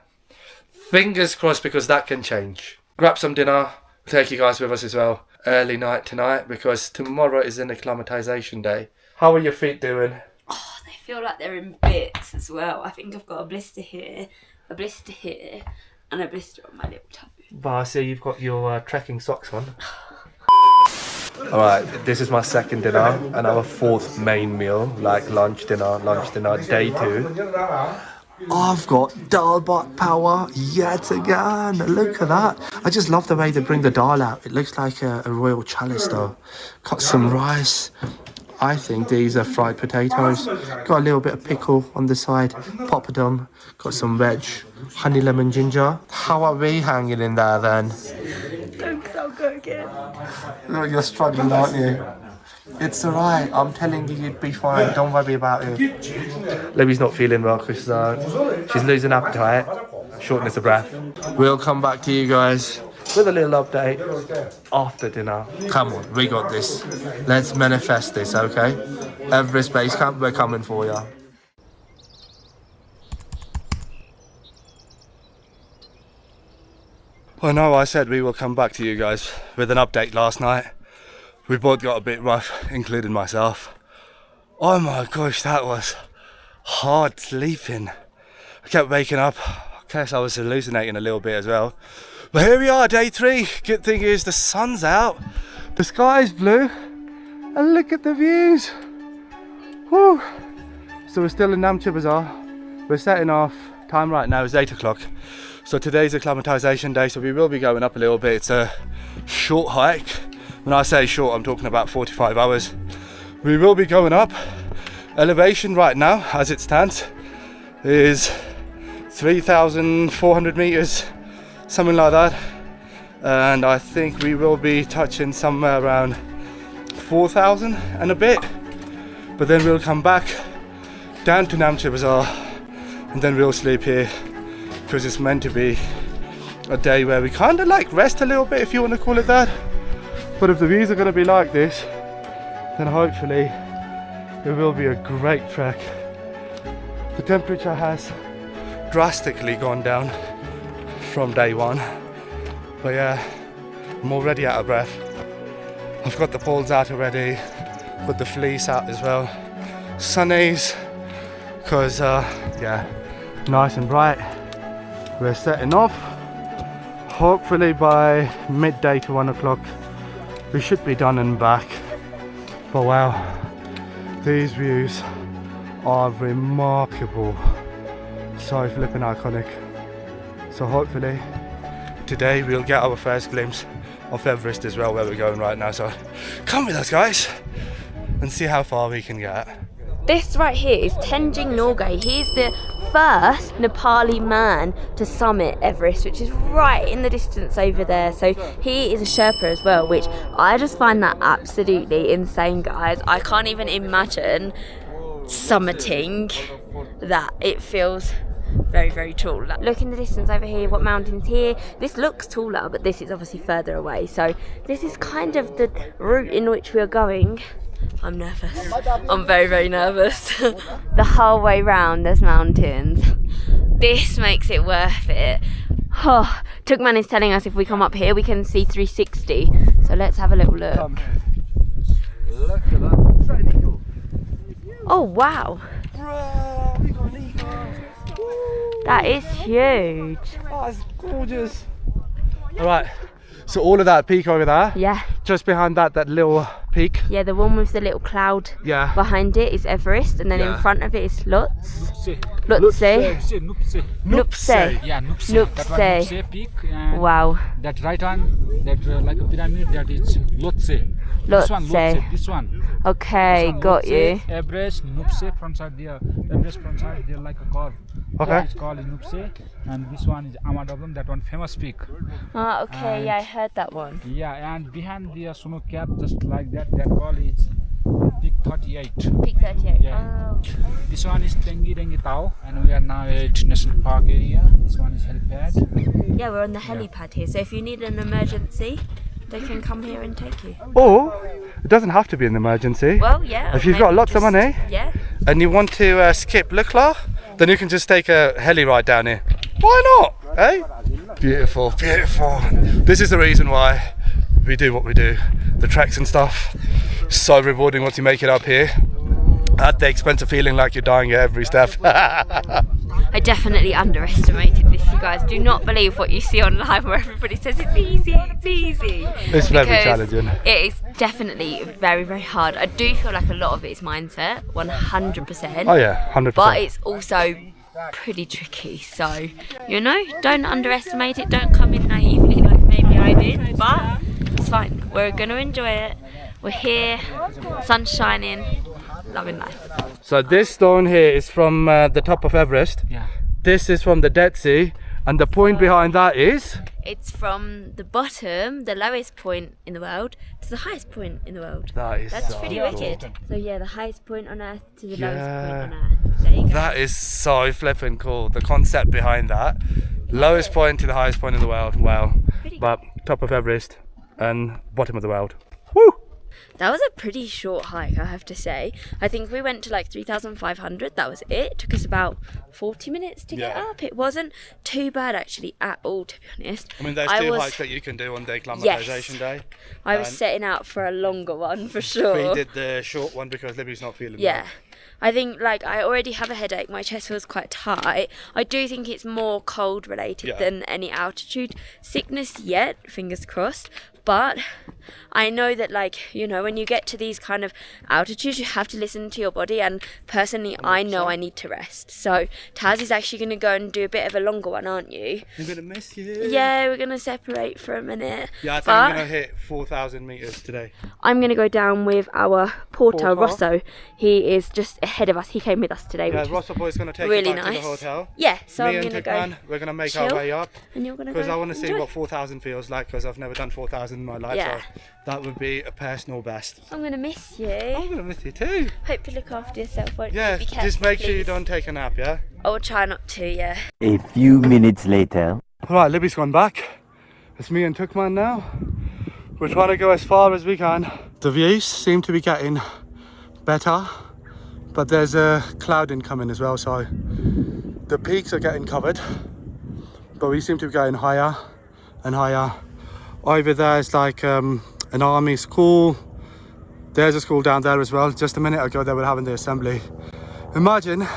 Fingers crossed, because that can change. Grab some dinner. We'll take you guys with us as well. Early night tonight, because tomorrow is an acclimatization day. How are your feet doing? Oh, they feel like they're in bits as well. I think I've got a blister here, and a blister on my little toe. But I see you've got your trekking socks on. Alright, this is my second dinner and our 4th main meal, like lunch, dinner, day 2. I've got dal bhat power yet again. Look at that. I just love the way they bring the dal out. It looks like a royal chalice though. Got some rice. I think these are fried potatoes. Got a little bit of pickle on the side. Papadum. Got some veg. Honey, lemon, ginger. How are we hanging in there then? I'll go again. Look, you're struggling, aren't you? It's alright. I'm telling you, you'd be fine. Don't worry about it. Libby's not feeling well because she's losing appetite, shortness of breath. We'll come back to you guys with a little update after dinner. Come on, we got this. Let's manifest this, okay? Everest Base Camp, we're coming for you. Well, no, I said we will come back to you guys with an update last night. We both got a bit rough, including myself. Oh my gosh, that was hard sleeping. I kept waking up. I guess I was hallucinating a little bit as well. But here we are, day 3. Good thing is the sun's out, the sky's blue, and look at the views. Whew. So we're still in Namche Bazaar. We're setting off. Time right now is 8 o'clock. So today's acclimatization day, so we will be going up a little bit. It's a short hike. When I say short, I'm talking about 45 hours. We will be going up. Elevation right now, as it stands, is 3,400 meters, something like that. And I think we will be touching somewhere around 4,000 and a bit. But then we'll come back down to Namche Bazaar, and then we'll sleep here, because it's meant to be a day where we kind of like rest a little bit, if you want to call it that. But if the views are going to be like this, then hopefully it will be a great trek. The temperature has drastically gone down from day 1. But yeah, I'm already out of breath. I've got the poles out already, put the fleece out as well. Sunnies, because yeah, nice and bright. We're setting off. Hopefully by midday to 1 o'clock we should be done and back. But wow, these views are remarkable. So flipping iconic. So hopefully today we'll get our first glimpse of Everest as well, where we're going right now. So come with us guys and see how far we can get. This right here is Tenzing-hillary. He's the first Nepali man to summit Everest, which is right in the distance over there. So he is a Sherpa as well, which I just find that absolutely insane, guys. I can't even imagine summiting that. It feels very, very tall. Look in the distance over here, what mountains here. This looks taller, but this is obviously further away. So this is kind of the route in which we are going. I'm nervous. I'm very, very nervous. The whole way round there's mountains. This makes it worth it. Oh, Tukman is telling us if we come up here we can see 360. So let's have a little look. Look at that. Is that an eagle? Oh wow. Bro, we got an eagle. That is huge. Oh, it's gorgeous. Alright, so all of that peak over there. Yeah. Just behind that little peak. Yeah, the one with the little cloud behind it is Everest, and then in front of it is Lutz. Lutze. Yeah, Nupse. That one Nupse peak. And wow. that right one, that like a pyramid, that is Lutse. Lotse. This one. Okay, got you. Everest, Namche, front side there. Everest front side, they're like a curve. Okay. It's called Namche, and this one is Amadabam, that one famous peak. Ah, okay, yeah, I heard that one. Yeah, and behind the snow cap, just like that call is Peak 38. Peak 38. Yeah. Oh. This one is Tengi Tao, and we are now at National Park area. This one is helipad. Yeah, we're on the helipad here, so if you need an emergency, they can come here and take you. Or it doesn't have to be an emergency. Well, yeah. If you've got maybe lots of just- money Yeah. and you want to skip Lukla, then you can just take a heli ride down here. Why not? Eh? Beautiful, beautiful. This is the reason why we do what we do. The treks and stuff. So rewarding once you make it up here. At the expense of feeling like you're dying at every step. I definitely underestimated this, you guys. Do not believe what you see online where everybody says it's easy, it's easy. It's very Because challenging. It is definitely very, very hard. I do feel like a lot of it is mindset, 100%. Oh yeah, 100%. But it's also pretty tricky, so don't underestimate it. Don't come in naively like maybe I did, but it's fine. We're gonna enjoy it. We're here, sun's shining, loving life. So this stone here is from the top of Everest. Yeah. This is from the Dead Sea, and the point behind that is It's from the bottom, the lowest point in the world, to the highest point in the world. That's That's so pretty cool. wicked. So yeah, the highest point on Earth to the lowest Yeah. point on Earth. There you go. That is so flippin' cool. The concept behind that. Lowest point to the highest point in the world. Wow. Pretty But top of Everest and bottom of the world. Woo! That was a pretty short hike, I have to say. I think we went to like 3,500. That was it. It took us about 40 minutes to get Yeah. up. It wasn't too bad actually at all, to be honest. I mean, there's two hikes that you can do on the Acclimatization day. I was And setting out for a longer one for sure. we did the short one because Libby's not feeling Yeah. well. I think like I already have a headache, my chest feels quite tight. I do think it's more cold related Yeah. than any altitude sickness yet, fingers crossed. But I know that when you get to these kind of altitudes, you have to listen to your body, and personally I know I need to rest. So Taz is actually going to go and do a bit of a longer one, aren't you? I'm gonna miss you. Yeah, we're going to separate for a minute. Yeah, I think But I'm gonna hit 4,000 meters today. I'm going to go down with our porter, Porter. Rosso. He is just ahead of us. He came with us today. Yeah, which is Rosso Boy's gonna take really you back nice. to the hotel. Yeah, so Me I'm and going to Tikman, go. we're gonna make chill, our way up and you're going to go. because I want to see enjoy. what 4,000 feels like because I've never done 4,000 in my life. Yeah. So that would be a personal best. I'm going to miss you. I'm gonna miss you too. Hope you look after yourself. Won't Yeah, you? Be careful, just make sure you please. don't take a nap. Yeah. I'll try not to, yeah. A few minutes later. Alright, Libby's gone back. It's me and Tukman now. We're trying to go as far as we can. The views seem to be getting better, but there's a cloud incoming as well, so the peaks are getting covered, but we seem to be going higher and higher. Over there is like an army school. There's a school down there as well. Just a minute ago they were having the assembly. Imagine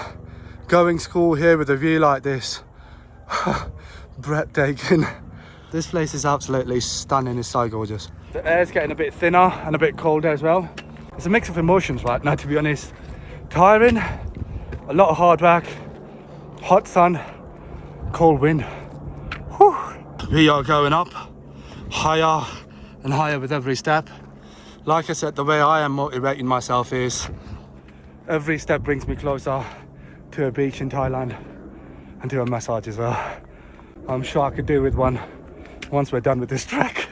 going school here with a view like this. Breathtaking. This place is absolutely stunning. It's so gorgeous. The air's getting a bit thinner and a bit colder as well. It's a mix of emotions right now, to be honest. Tiring, a lot of hard work, hot sun, cold wind. Whew. We are going up higher and higher with every step. Like I said, the way I am motivating myself is every step brings me closer to a beach in Thailand and to a massage as well. I'm sure I could do with one once we're done with this trek.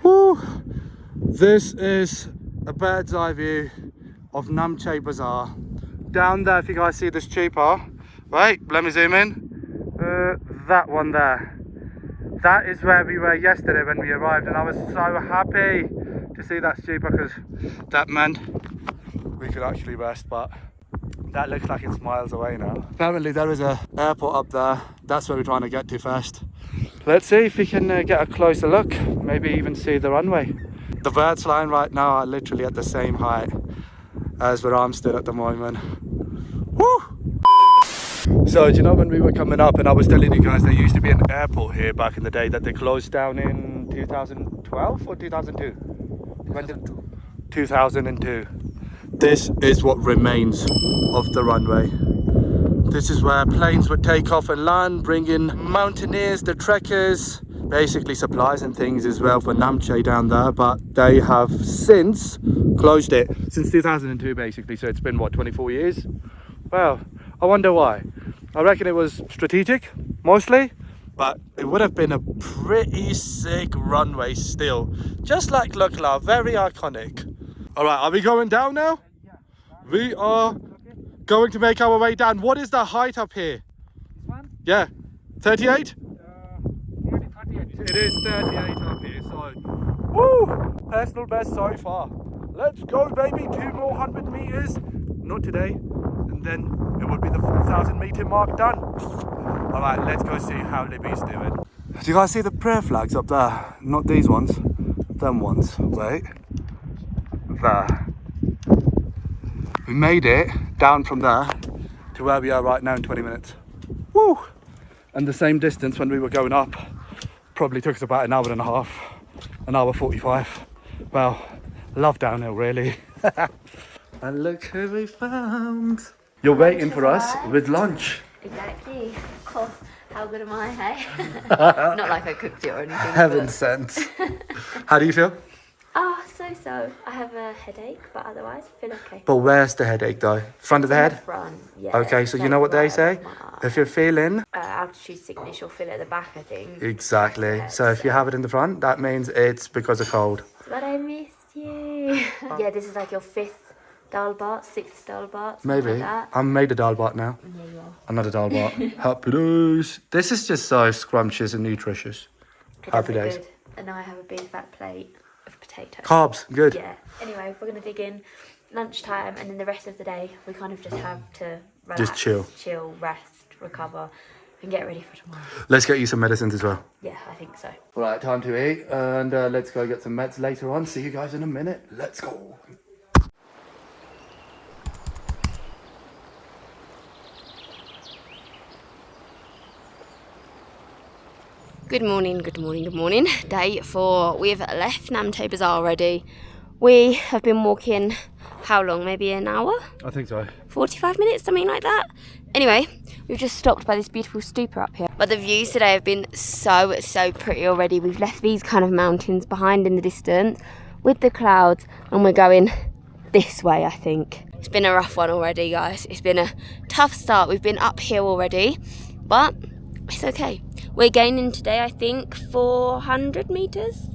Woo. This is a bird's eye view of Namche Bazaar. Down there, if you guys see this stupa, wait, let me zoom in. That one there. That is where we were yesterday when we arrived, and I was so happy to see that stupa because that meant we could actually rest, but that looks like it's miles away now. Apparently there is an airport up there. That's where we're trying to get to first. Let's see if we can get a closer look, maybe even see the runway. The birds flying right now are literally at the same height as where I'm stood at the moment. Woo! So do you know when we were coming up and I was telling you guys there used to be an airport here back in the day that they closed down in 2012 or 2002? When did 2002. This is what remains of the runway. This is where planes would take off and land, bringing mountaineers, the trekkers, basically supplies and things as well for Namche down there, but they have since closed it. Since 2002 basically, so it's been what, 24 years? Well, I wonder why. I reckon it was strategic, mostly, but it would have been a pretty sick runway still. Just like Lukla, very iconic. All right, are we going down now? We are going to make our way down. What is the height up here? This one? Yeah, 38? Nearly 38. It is 38 up here, so woo! Personal best so far. Let's go, baby. 2 more 100 meters. Not today. And then it would be the 4,000 meter mark done. All right, let's go see how Libby's doing. Do you guys see the prayer flags up there? Not these ones, them ones. Wait. There. We made it down from there to where we are right now in 20 minutes. Woo! And the same distance when we were going up probably took us about an hour and a half, an hour 45. Well, love downhill really. And look who we found. You're waiting for us with lunch. Exactly. Of course. How good am I, hey? Not like I cooked it or anything. Heaven sent. How do you feel? Oh, so. I have a headache, but otherwise I feel okay. But where's the headache though? Front of the head? Front, yeah. Okay, so you know what they say? If you're feeling... altitude sickness, you'll feel it at the back, I think. Exactly. Yeah, So if you have it in the front, that means it's because of cold. But I missed you. Yeah, this is like your 5th dal baat, 6th dal baat. Maybe. Like that. I'm made a dal baat now. Yeah, you are. Another dal baat. Happy days. This is just so scrumptious and nutritious. It Happy does look days. good. And now I have a big fat plate of potatoes. Carbs, good. Yeah. Anyway, we're going to dig in lunchtime, and then the rest of the day we kind of just have to relax, Just chill. rest, recover, and get ready for tomorrow. Let's get you some medicines as well. Yeah, I think so. Right, time to eat, and let's go get some meds later on. See you guys in a minute. Let's go. Good morning. Day 4. We've left Namche Bazaar already. We have been walking, how long? Maybe an hour? I think so. 45 minutes, something like that. Anyway, we've just stopped by this beautiful stupa up here. But the views today have been so pretty already. We've left these kind of mountains behind in the distance with the clouds, and we're going this way, I think. It's been a rough one already, guys. It's been a tough start. We've been uphill already, but it's okay. We're gaining today, I think, 400 meters,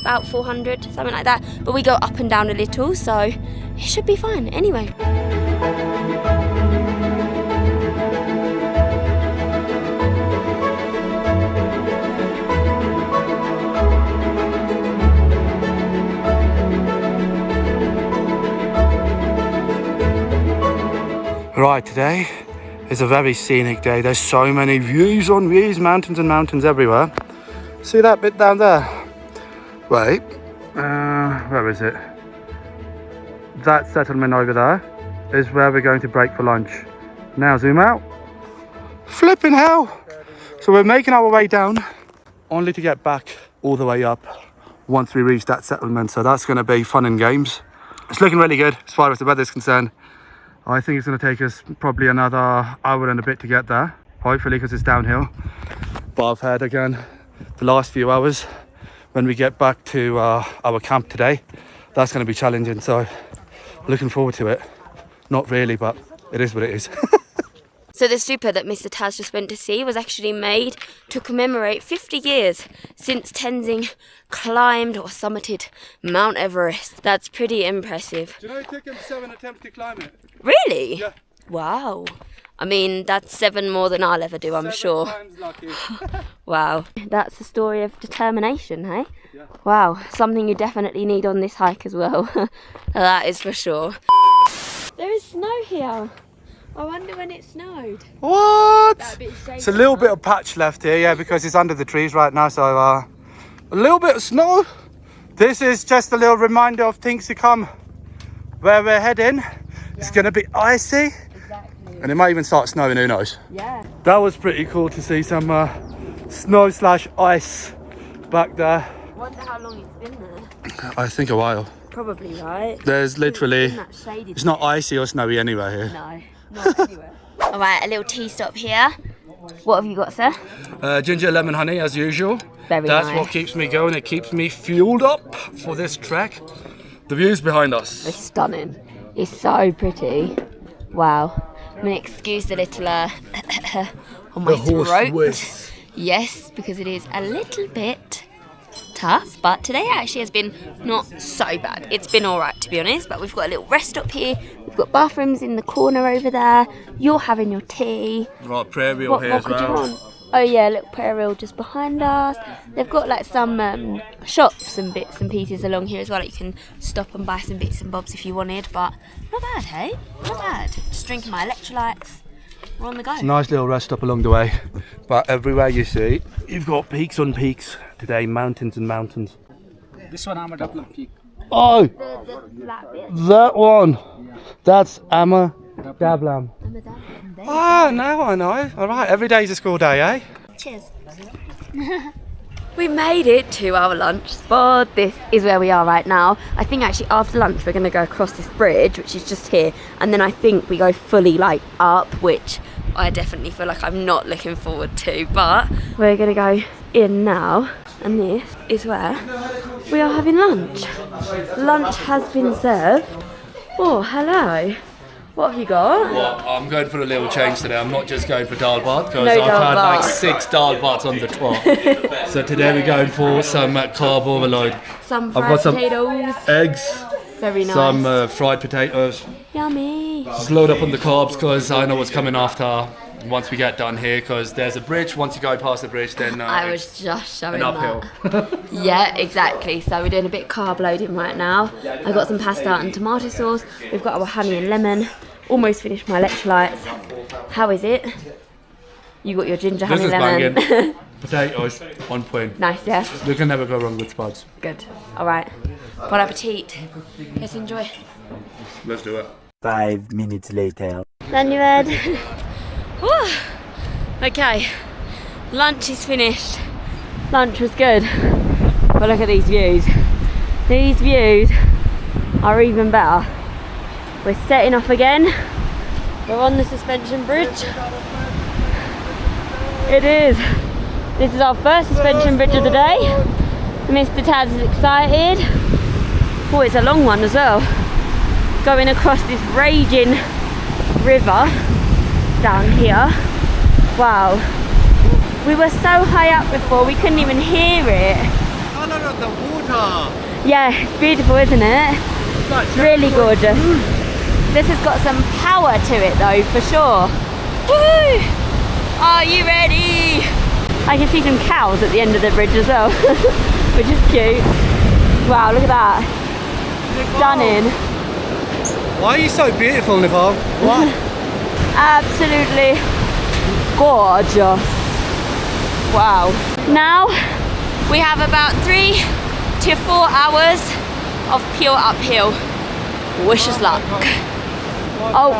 about 400, something like that. But we go up and down a little, so it should be fine. Anyway. Right, today is a very scenic day. There's so many views on views, mountains and mountains everywhere. See that bit down there? Wait, where is it? That settlement over there is where we're going to break for lunch. Now zoom out. Flipping hell! So we're making our way down, only to get back all the way up once we reach that settlement. So that's going to be fun and games. It's looking really good as far as the weather's concerned. I think it's going to take us probably another hour and a bit to get there, hopefully, because it's downhill. But I've heard again the last few hours when we get back to our camp today, that's going to be challenging, so looking forward to it. Not really, but it is what it is. So the stupa that Mr. Taz just went to see was actually made to commemorate 50 years since Tenzing climbed or summited Mount Everest. That's pretty impressive. Do you know it took him 7 attempts to climb it? Really? Yeah. Wow. I mean, that's 7 more than I'll ever do, I'm 7 sure. times lucky. Wow. That's a story of determination, hey? Yeah. Wow. Something you definitely need on this hike as well. That is for sure. There is snow here. I wonder when it snowed. What? It's a little bit of patch left here, yeah, because it's under the trees right now, so a little bit of snow. This is just a little reminder of things to come. Where we're heading, it's going to be icy. Exactly. And it might even start snowing, who knows? Yeah. That was pretty cool to see some snow/ice back there. Wonder how long it's been there. I think a while. Probably, right? There's literally, It's been that shady it's not bit. icy or snowy anywhere here. No. Not anywhere. All right, a little tea stop here. What have you got, sir? Ginger, lemon, honey, as usual. Very That's nice. what keeps me going. It keeps me fueled up for this trek. The views behind us. It's stunning. It's so pretty. Wow. I'm gonna excuse the little on my throat. Yes, because it is a little bit tough, but today actually has been not so bad. It's been alright, to be honest, but we've got a little rest stop here. We've got bathrooms in the corner over there. You're having your tea. Right, prayer wheel here as could you well. want? Oh yeah, a little prayer wheel just behind us. They've got like some shops and bits and pieces along here as well. Like you can stop and buy some bits and bobs if you wanted, but not bad, hey? Not bad. Just drinking my electrolytes. We're on the go. It's a nice little rest stop along the way, but everywhere you see, you've got peaks on peaks. Today, mountains and mountains. This one I'm a double peak. Oh, that one. That's Amma Dablam. Ah, now I know. All right, every day's a school day, eh? Cheers. We made it to our lunch spot. This is where we are right now. I think actually after lunch we're going to go across this bridge, which is just here, and then I think we go fully like up, which I definitely feel like I'm not looking forward to, but we're going to go in now, and this is where we are having lunch. Lunch has been served. Oh, hello. What have you got? Well, I'm going for a little change today. I'm not just going for dal bhat because No I've dal had like bhat. 6 dal bhats on the trot. So today we're going for some carb overload. Some I've fried got some potatoes. eggs, Very nice. some fried potatoes. Yummy. Just load up on the carbs because I know what's coming after once we get done here, because there's a bridge. Once you go past the bridge, then I it's was just showing an uphill. that. Yeah, exactly. So we're doing a bit carb loading right now. I've got some pasta and tomato sauce. We've got our honey and lemon. Almost finished my electrolytes. How is it? You got your ginger This honey is lemon. banging. Potatoes, on point. Nice, yeah? You can never go wrong with spuds. Good. Alright. Bon appetit. Let's enjoy. Let's do it. 5 minutes later. Done, you Ed? Okay. Lunch is finished. Lunch was good. But look at these views. These views are even better. We're setting off again. We're on the suspension bridge. It is. This is our first suspension bridge of the day. Mr. Taz is excited. Oh, it's a long one as well. Going across this raging river down here. Wow. We were so high up before we couldn't even hear it. Oh no, no, the water! Yeah, it's beautiful, isn't it? It's really gorgeous. This has got some power to it though, for sure. Woohoo! Are you ready? I can see some cows at the end of the bridge as well, which is cute. Wow, look at that. Stunning. Why are you so beautiful, Nepal? What? Absolutely gorgeous. Wow. Now we have about 3 to 4 hours of pure uphill. Wish us luck. Oh,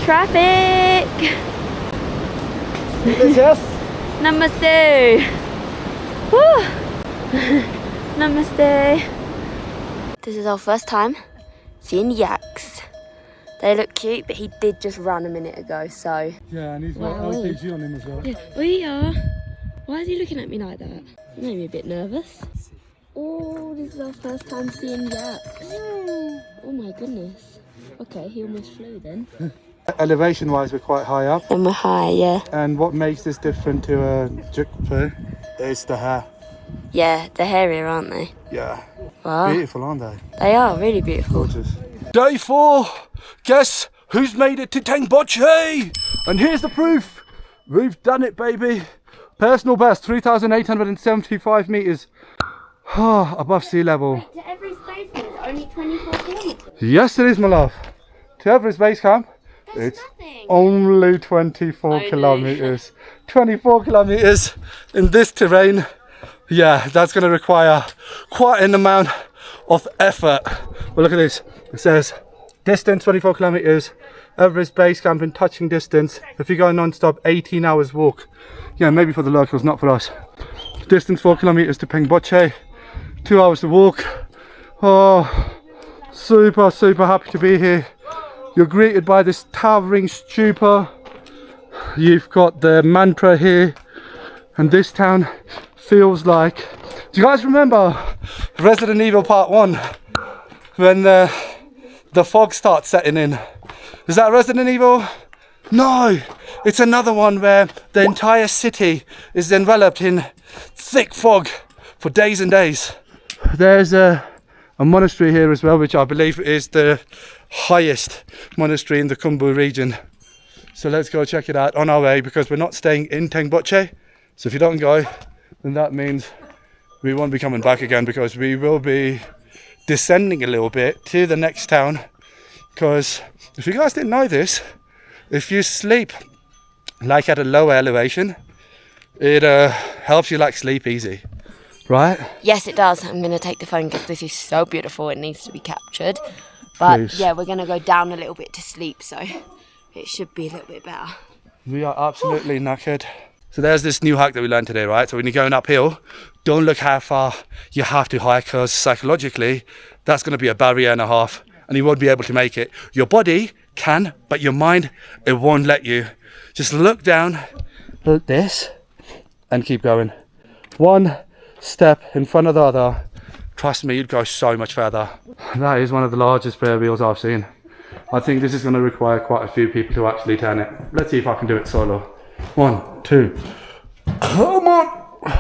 traffic. Yes. Namaste. Woo. Namaste. This is our first time seeing yaks. They look cute, but he did just run a minute ago, so. Yeah, and he's got LPG on him as well. Yeah, we are. Why is he looking at me like that? It made me a bit nervous. Oh, this is our first time seeing yaks. Oh my goodness. Okay, he almost flew then. Elevation wise, we're quite high up. And we're high, yeah. And what makes this different to a jukpa is the hair. Yeah, they're hairier, aren't they? Yeah. Wow. Beautiful, aren't they? They are really beautiful. Gorgeous. Day 4. Guess who's made it to Tengboche? And here's the proof. We've done it, baby. Personal best, 3,875 meters above sea level. To Everest Base Camp, it's only 24 kilometers. Yes, it is, my love. To Everest Base Camp, it's Nothing. only 24 kilometers. 24 kilometers in this terrain. Yeah, that's going to require quite an amount of effort. But look at this. It says distance 24 kilometers. Everest Base Camp in touching distance. If you go non-stop, 18 hours walk. Yeah, maybe for the locals, not for us. Distance 4 kilometers to Tengboche. 2 hours to walk. Oh, super happy to be here. You're greeted by this towering stupa. You've got the mantra here, and this town feels like... Do you guys remember Resident Evil Part 1? When the fog starts setting in. Is that Resident Evil? No! It's another one where the entire city is enveloped in thick fog for days and days. There's a monastery here as well, which I believe is the highest monastery in the Khumbu region. So let's go check it out on our way, because we're not staying in Tengboche. So if you don't go, then that means we won't be coming back again, because we will be descending a little bit to the next town. Because if you guys didn't know this, if you sleep like at a lower elevation, it helps you like sleep easy, right? Yes, it does. I'm going to take the phone because this is so beautiful. It needs to be captured. But Please. yeah, we're going to go down a little bit to sleep, so it should be a little bit better. We are absolutely knackered. So there's this new hike that we learned today, right? So when you're going uphill, don't look how far you have to hike, because psychologically, that's going to be a barrier and a half, and you won't be able to make it. Your body can, but your mind, it won't let you. Just look down, like this, and keep going. One step in front of the other. Trust me, you'd go so much further. That is one of the largest prayer wheels I've seen. I think this is going to require quite a few people to actually turn it. Let's see if I can do it solo. 1, 2. Come on!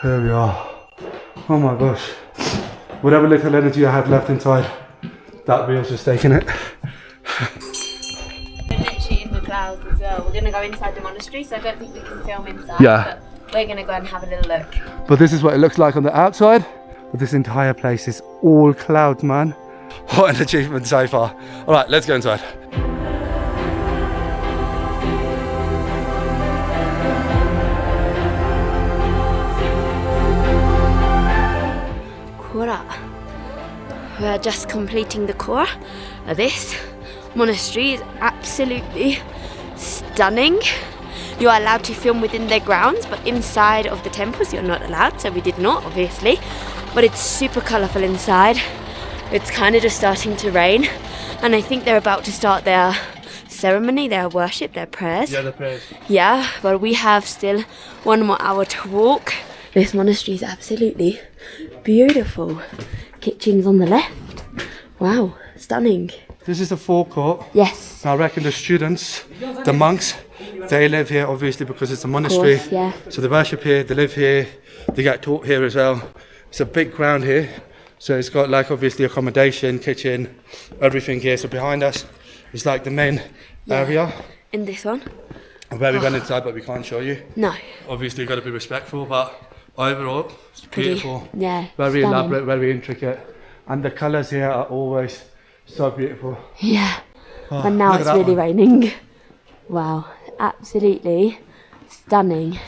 Here we are. Oh my gosh. Whatever little energy I had left inside, that wheel's just taking it. We're literally in the clouds as well. We're going to go inside the monastery, so I don't think we can film inside. Yeah. But we're going to go and have a little look. But this is what it looks like on the outside. But this entire place is all clouds, man. What an achievement so far. All right, let's go inside. Kora. We're just completing the core of this monastery. Is absolutely stunning. You are allowed to film within their grounds, but inside of the temples you're not allowed, so we did not, obviously. But it's super colourful inside. It's kind of just starting to rain, and I think they're about to start their ceremony, their worship, their prayers. Yeah, the prayers. Yeah, but we have still 1 more hour to walk. This monastery is absolutely beautiful. Kitchen's on the left. Wow, stunning. This is the forecourt. Yes. I reckon the students, the monks, they live here obviously because it's a monastery. Of course, yeah. So they worship here, they live here, they get taught here as well. It's a big ground here. So it's got like obviously accommodation, kitchen, everything here. So behind us is like the main area. In this one? Where we went inside, but we can't show you. No. Obviously you've got to be respectful, but overall it's Pretty, beautiful. yeah. Very stunning. elaborate, very intricate. And the colours here are always so beautiful. Yeah. Oh, and now look at it's that really one. raining. Wow, absolutely stunning.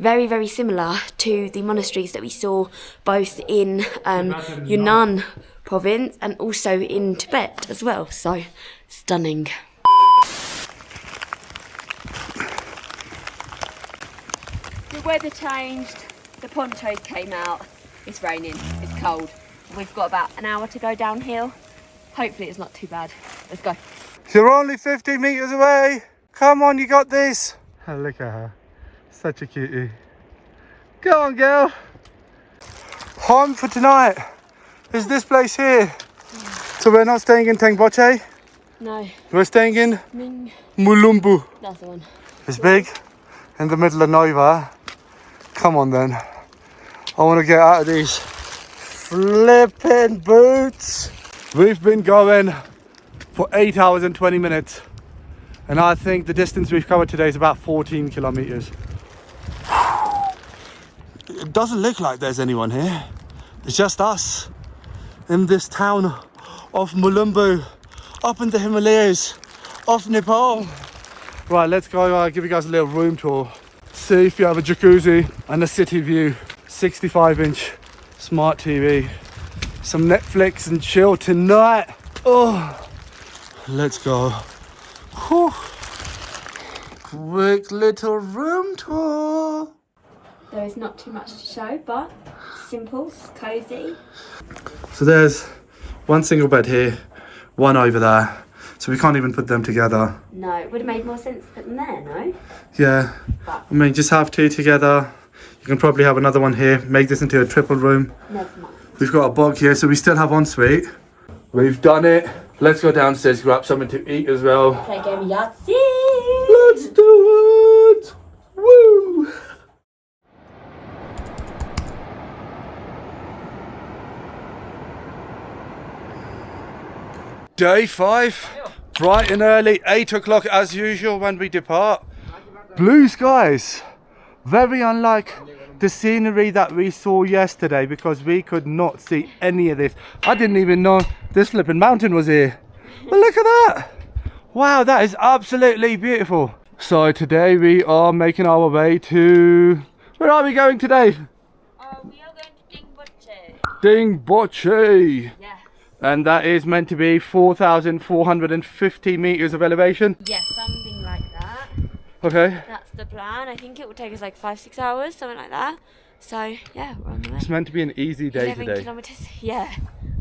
Very, very similar to the monasteries that we saw both in Yunnan province and also in Tibet as well. So, stunning. The weather changed, the ponchos came out, it's raining, it's cold. We've got about an hour to go downhill. Hopefully it's not too bad. Let's go. You're only 50 metres away. Come on, you got this. Oh, look at her. Such a cutie. Go on, girl. Home for tonight is this place here. So we're not staying in Tengboche. No. We're staying in Ming. Mulumbu. That's the one. It's big, in the middle of nowhere. Come on then. I want to get out of these flipping boots. We've been going for 8 hours and 20 minutes. And I think the distance we've covered today is about 14 kilometers. It doesn't look like there's anyone here. It's just us in this town of Mulumbu, up in the Himalayas of Nepal. Right, let's go give you guys a little room tour. See if you have a jacuzzi and a city view. 65-inch smart TV. Some Netflix and chill tonight. Oh, let's go. Whew. Quick little room tour. There is not too much to show, but simple, it's cozy. So there's one single bed here one over there. So we can't even put them together. No, it would have made more sense to put them there, no? Yeah, I mean, just have two together. You can probably have another one here, make this into a triple room. Never mind. We've got a bog here, so we still have ensuite. We've done it. Let's go downstairs, grab something to eat as well. Play a game of Yahtzee! Let's do it! Woo! Day 5, bright and early, 8 o'clock as usual when we depart. Blue skies, very unlike the scenery that we saw yesterday because we could not see any of this. I didn't even know this flipping mountain was here. But look at that! Wow, that is absolutely beautiful. So today we are making our way to... Where are we going today? We are going to Dingboche. Dingboche. Yes. And that is meant to be 4,450 meters of elevation. Yes, something like that. Okay. That's the plan. I think it will take us like 5-6 hours, something like that. So yeah, we're on the way. It's meant to be an easy day 11 today. kilometers. Yeah.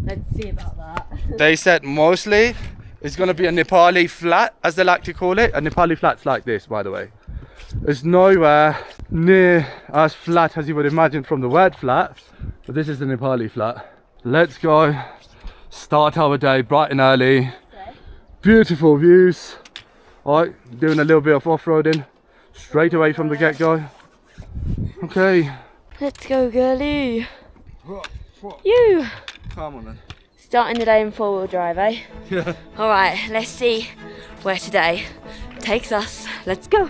Let's see about that. They said mostly it's going to be a Nepali flat, as they like to call it. A Nepali flat's like this, by the way. It's nowhere near as flat as you would imagine from the word flat, but this is the Nepali flat. Let's go. Start our day bright and early. Beautiful views. Alright, doing a little bit of off-roading straight away from the get-go. Okay. Let's go, girly. You. Come on then. Starting the day in four-wheel drive, eh? Yeah. Alright, let's see where today takes us. Let's go.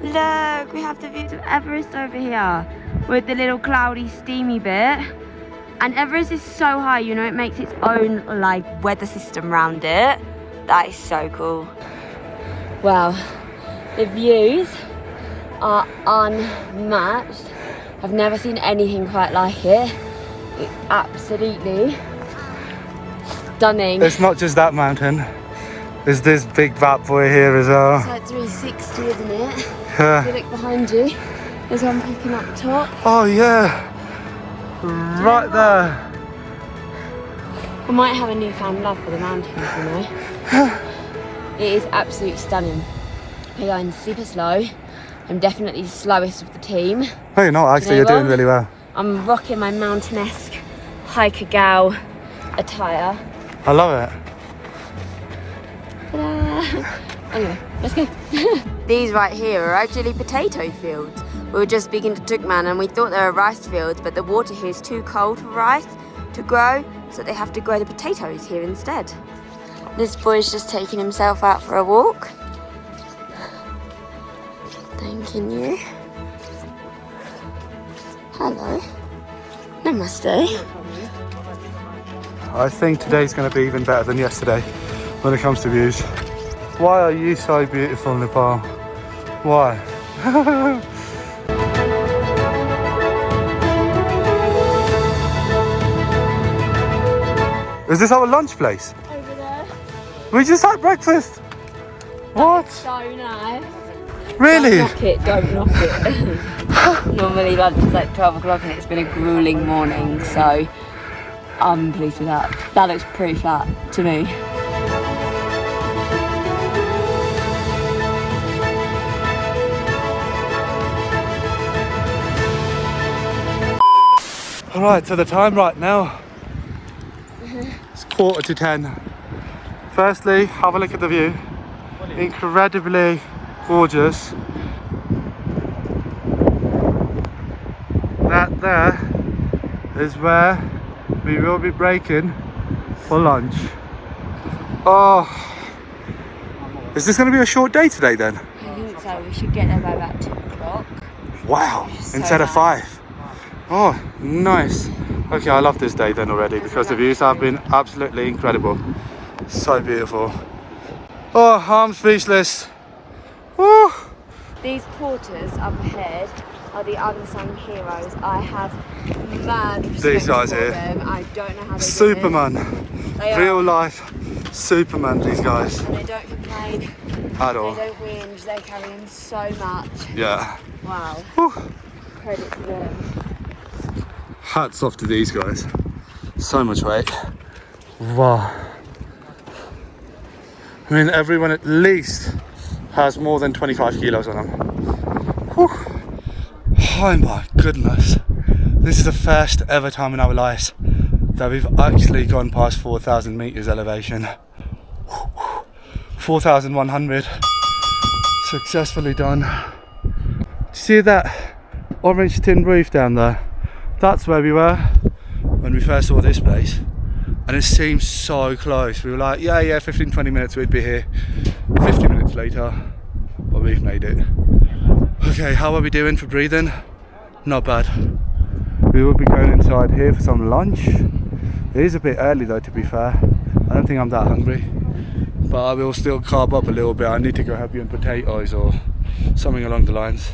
Look, we have the views of Everest over here with the little cloudy, steamy bit. And Everest is so high, you know, it makes its own like weather system around it. That is so cool. Wow, the views are unmatched. I've never seen anything quite like it. It's absolutely stunning. It's not just that mountain. There's this big fat boy here as well. It's like 360, isn't it? Yeah. If you look behind you, there's one picking up top. Oh yeah. Right there. I might have a newfound love for the mountains, you know. It is absolutely stunning. We're going super slow. I'm definitely the slowest of the team. Oh, you're not actually. You know You're doing what? really well. I'm rocking my mountain-esque hiker gal attire. I love it. Ta-da! Anyway, let's go. These right here are actually potato fields. We were just speaking to Tukman and we thought they were rice fields, but the water here is too cold for rice to grow, so they have to grow the potatoes here instead. This boy's just taking himself out for a walk. Thanking you. Hello. Namaste. I think today's going to be even better than yesterday when it comes to views. Why are you so beautiful, Nepal? Why? Is this our lunch place? Over there. We just had breakfast. What? So nice. Really? Don't knock it. Normally lunch is like 12 o'clock and it's been a grueling morning, so I'm pleased with that. That looks pretty flat to me. Alright, so the time right now, it's 10:15. Firstly, have a look at the view. Incredibly gorgeous. That there is where we will be breaking for lunch. Oh, is this going to be a short day today then? I think so. We should get there by about 2 o'clock. Wow, So instead of nice. 5. Oh, nice. Okay, I love this day then already because the views have been absolutely incredible. So beautiful. Oh, I'm speechless. Oh. These porters up ahead are the unsung heroes. I have mad respect These guys for here. them. I don't know how they Superman. do it. They Real are, life Superman, these guys. and they don't complain. At all. They don't whinge. They carry in so much. Yeah. Wow. Whew. Credit to them. Hats off to these guys. So much weight. Wow. I mean, everyone at least has more than 25 kilos on them. Whew. Oh my goodness. This is the first ever time in our lives that we've actually gone past 4,000 meters elevation. 4,100. Successfully done. See that orange tin roof down there? That's where we were when we first saw this place. And it seems so close. We were like, yeah, 15-20 minutes we'd be here. 50 minutes later, but we've made it. Okay, how are we doing for breathing? Not bad. We will be going inside here for some lunch. It is a bit early though, to be fair. I don't think I'm that hungry. But I will still carb up a little bit. I need to go heavy on potatoes or something along the lines.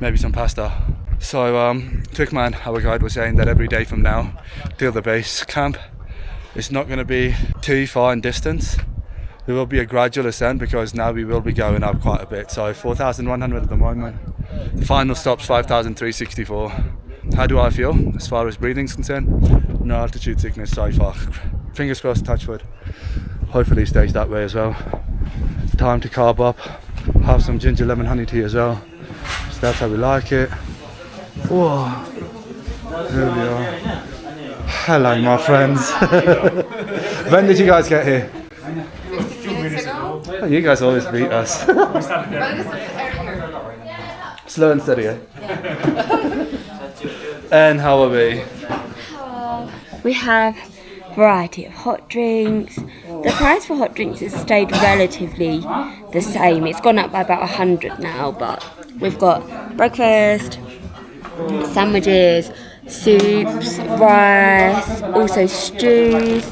Maybe some pasta. So Tukman, our guide, was saying that every day from now till the base camp, it's not going to be too far in distance. There will be a gradual ascent because now we will be going up quite a bit. So 4,100 at the moment. The final stop's 5,364. How do I feel as far as breathing's concerned? No altitude sickness so far. Fingers crossed, touch wood. Hopefully it stays that way as well. Time to carb up. Have some ginger lemon honey tea as well. So that's how we like it. Whoa. There we are. Hello, my friends. When did you guys get here? 15 minutes ago. Oh, you guys always beat us. Slow and steady, eh? And how are we? We have a variety of hot drinks. The price for hot drinks has stayed relatively the same. It's gone up by about 100 now, but we've got breakfast, sandwiches, soups, rice, also stews,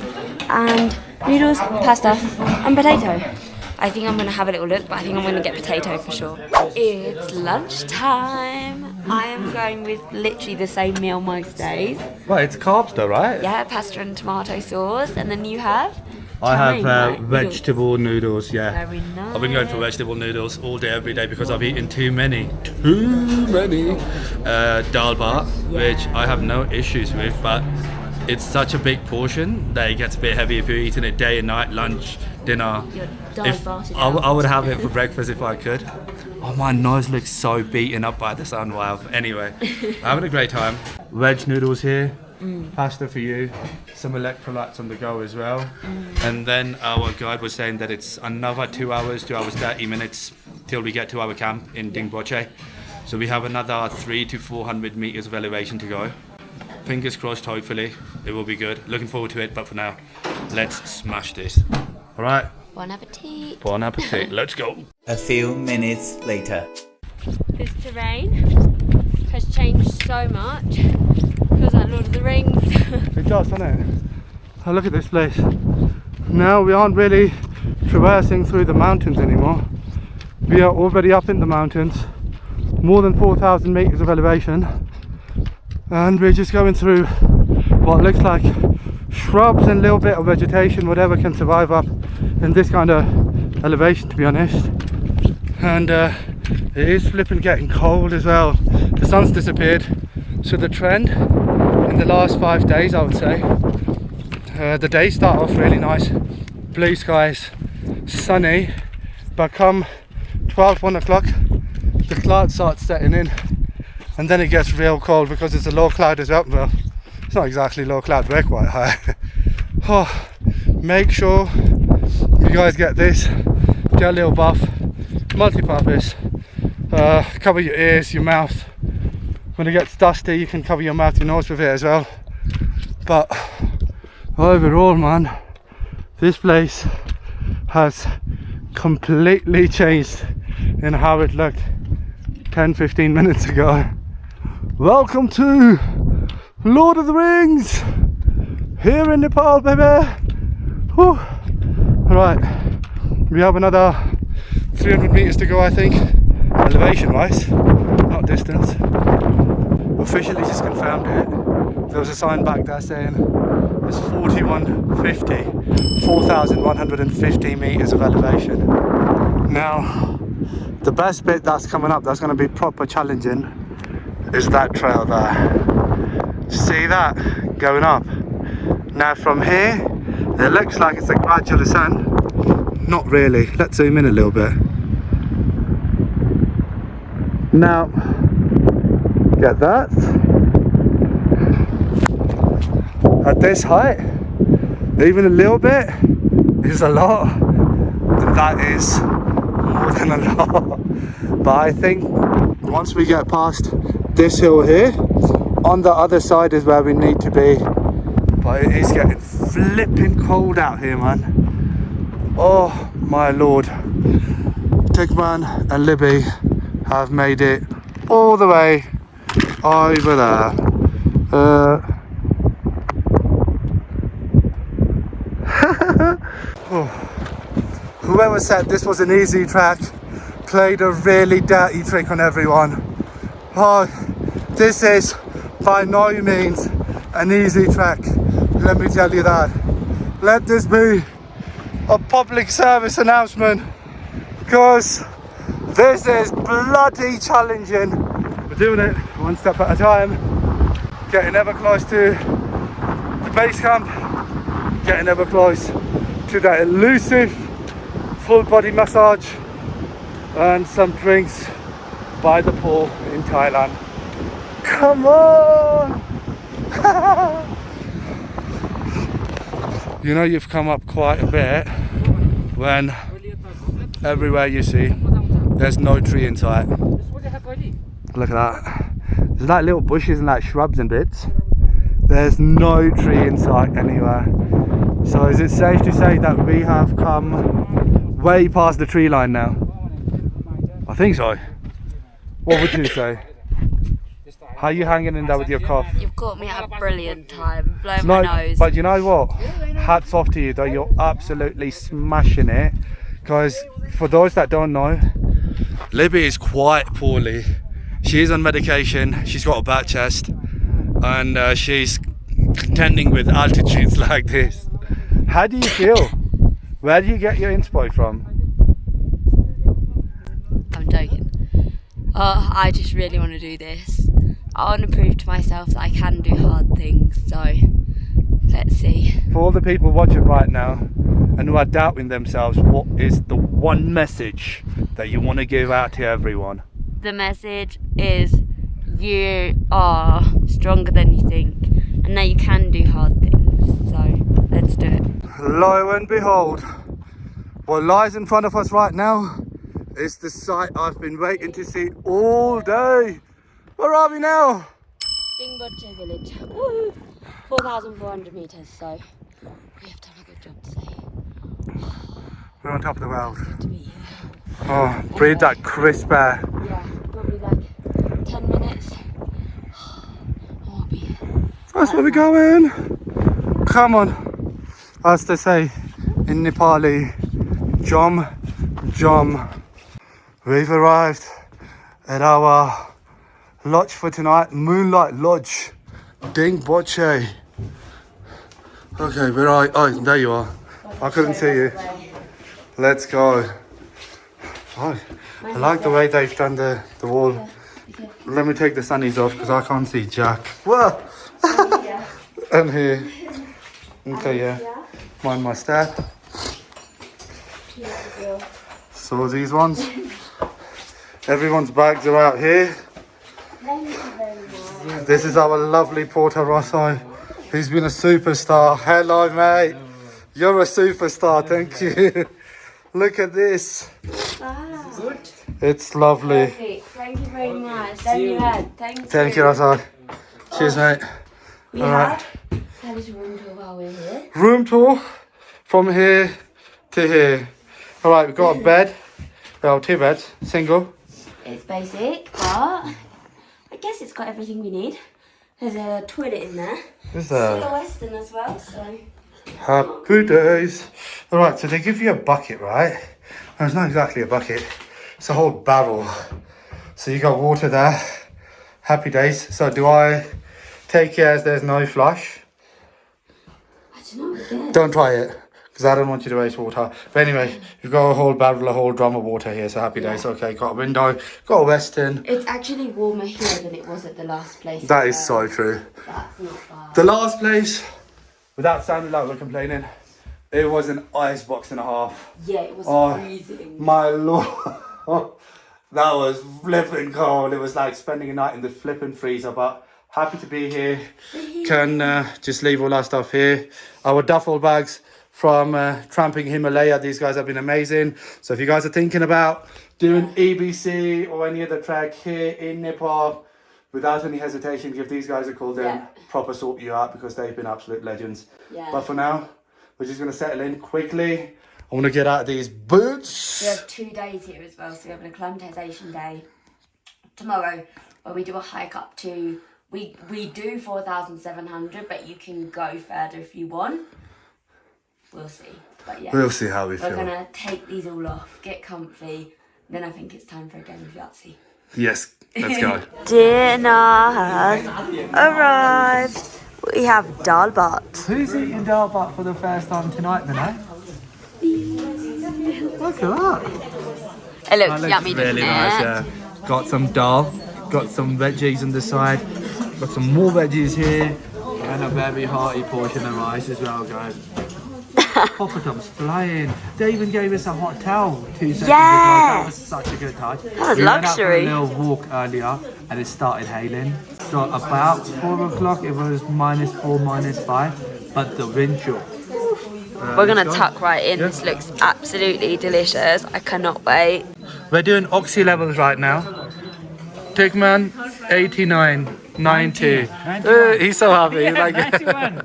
and noodles, pasta, and potato. I think I'm going to have a little look, but I think I'm going to get potato for sure. It's lunchtime. I am going with literally the same meal most days. Well, it's carbs though, right? Yeah, pasta and tomato sauce, and then you have? I have Right, vegetable noodles, yeah. Very nice. I've been going for vegetable noodles all day, every day because I've eaten too many dal bhat, which I have no issues with, but it's such a big portion that it gets a bit heavy if you're eating it day and night, lunch, dinner. You're If diabetic. I would have it for breakfast if I could. Oh, my nose looks so beaten up by the sun. Wow. Anyway, having a great time. Veg noodles here. Pasta for you. Some electrolytes on the go as well. And then our guide was saying that it's another 2 hours, 2 hours 30 minutes till we get to our camp in Dingboche. So we have another 300 to 400 meters of elevation to go. Fingers crossed, hopefully it will be good. Looking forward to it, but for now, let's smash this. All right. Bon appetit. Bon appetit. Let's go. A few minutes later. This terrain has changed so much. Feels like Lord of the Rings. It does, doesn't it? Oh, look at this place. Now we aren't really traversing through the mountains anymore. We are already up in the mountains, more than 4,000 meters of elevation, and we're just going through what looks like shrubs and a little bit of vegetation, whatever can survive up in this kind of elevation, to be honest. And it is flipping getting cold as well. The sun's disappeared, so the trend in the last 5 days, I would say, the days start off really nice, blue skies, sunny, but come 1 o'clock the cloud starts setting in, and then it gets real cold because it's a low cloud as well. Well, it's not exactly low cloud, we're quite high. Oh, make sure you guys get this, get a little buff, multi-purpose, cover your ears, your mouth. When it gets dusty you can cover your mouth, your nose with it as well. But overall, man, this place has completely changed in how it looked 10-15 minutes ago. Welcome to Lord of the Rings here in Nepal, baby. Whew. Right, we have another 300 meters to go, I think, elevation wise, not distance. Officially just confirmed it. There was a sign back there saying it's 4,150 meters of elevation. Now, the best bit that's coming up that's going to be proper challenging is that trail there. See that going up? Now from here, it looks like it's a gradual ascent. Not really. Let's zoom in a little bit. Now, get that. At this height, even a little bit is a lot, and that is more than a lot. But I think once we get past this hill here, on the other side is where we need to be. But it is getting flipping cold out here, man. Oh my lord. Tickman and Libby have made it all the way over there. Whoever said this was an easy track played a really dirty trick on everyone. Oh, this is by no means an easy track, let me tell you that. Let this be a public service announcement, because this is bloody challenging. We're doing it one step at a time, getting ever close to the base camp, getting ever close to that elusive full body massage and some drinks by the pool in Thailand. Come on! You know you've come up quite a bit when everywhere you see there's no tree in sight. Look at that. There's like little bushes and like shrubs and bits. There's no tree in sight anywhere. So is it safe to say that we have come way past the tree line now? I think so. What would you say? How are you hanging in there with your cough? You've caught me at a brilliant time, blowing my nose. But you know what? Hats off to you though, you're absolutely smashing it. Because for those that don't know, Libby is quite poorly. She's on medication, she's got a bad chest, and she's contending with altitudes like this. How do you feel? Where do you get your inspo from? I'm joking. I just really want to do this. I want to prove to myself that I can do hard things, so let's see. For all the people watching right now and who are doubting themselves, what is the one message that you want to give out to everyone? The message is you are stronger than you think, and that you can do hard things, so let's do it. Lo and behold, what lies in front of us right now is the sight I've been waiting to see all day. Where are we now? Dingboche village. Woo! 4,400 meters, so we have done a good job today. We're on top of the world. Good to be here. Oh, breathe that crisp air. Yeah, probably like 10 minutes. I'll be here. That's where we're going. Come on. As they say in Nepali, Jom, Jom. We've arrived at our lodge for tonight, Moonlight Lodge, Dingboche. Okay, where are you? Oh, there you are. I couldn't see you. Let's go. Oh, I like the way they've done the wall. Let me take the sunnies off because I can't see Jack. Whoa! And here. Okay, yeah. Mind my step. So these ones. Everyone's bags are out here. This is our lovely Porter Rosso. He's been a superstar. Hello, mate. You're a superstar, thank you. Look at this. Wow. It's lovely. Perfect. Thank you very much. Thank you, Rosso. Cheers, mate. We Alright. had a room tour while we're here. Room tour from here to here. Alright, we've got a bed. Well, 2 beds, single. It's basic, but I guess it's got everything we need. There's a toilet in there. Is Still there? a Western as well, so. Happy days. Alright, so they give you a bucket, right? No, it's not exactly a bucket. It's a whole barrel So you got water there. Happy days. So do I take it as there's no flush? I don't know again. Don't try it, because I don't want you to waste water. But anyway, you've got a whole barrel, a whole drum of water here, so happy days. Okay, got a window, got a Western. It's actually warmer here than it was at the last place. That is so true. That's not bad. The last place, without sounding like we're complaining, it was an ice box and a half. Yeah, it was freezing. My lord. That was flipping cold. It was like spending a night in the flipping freezer, but happy to be here. Can just leave all our stuff here. Our duffel bags from tramping Himalaya. These guys have been amazing. So if you guys are thinking about doing EBC or any other trek here in Nepal, without any hesitation, give these guys a call. Then proper sort you out, because they've been absolute legends. Yeah. But for now, we're just going to settle in quickly. I want to get out of these boots. We have 2 days here as well. So we have an acclimatization day tomorrow, where we do a hike up to, we do 4,700, but you can go further if you want. We'll see. But yeah, We'll see how we feel. we're going to take these all off, get comfy, then I think it's time for a game of Yahtzee. Yes, let's go. Dinner has arrived. We have dal bhat. Who's eating dal bhat for the first time tonight then, eh? Look at that. It looks yummy, doesn't really it? nice, yeah. Got some dal, got some veggies on the side, got some more veggies here, and a very hearty portion of rice as well, guys. Poppadom's flying. They even gave us a hot towel 2 seconds ago. That was such a good touch. That was we luxury. went out for a little walk earlier and it started hailing. So about 4 o'clock it was -4, -5, but the wind chill. We're going to tuck right in. This looks absolutely delicious. I cannot wait. We're doing oxy levels right now. Tigman, 89, 90. He's so happy. He's like 91.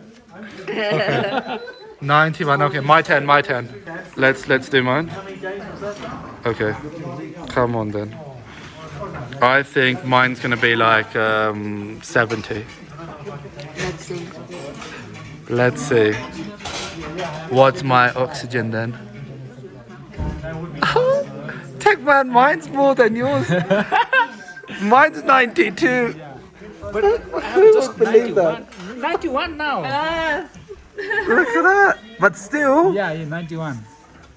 okay. 91. Okay, my turn. Let's do mine. Okay, come on then. I think mine's gonna be like 70. Let's see. Let's see. What's my oxygen then? Techman, mine's more than yours. Mine's 92. But Who would believe that? 91 now. Look at that. But still. Yeah, 91.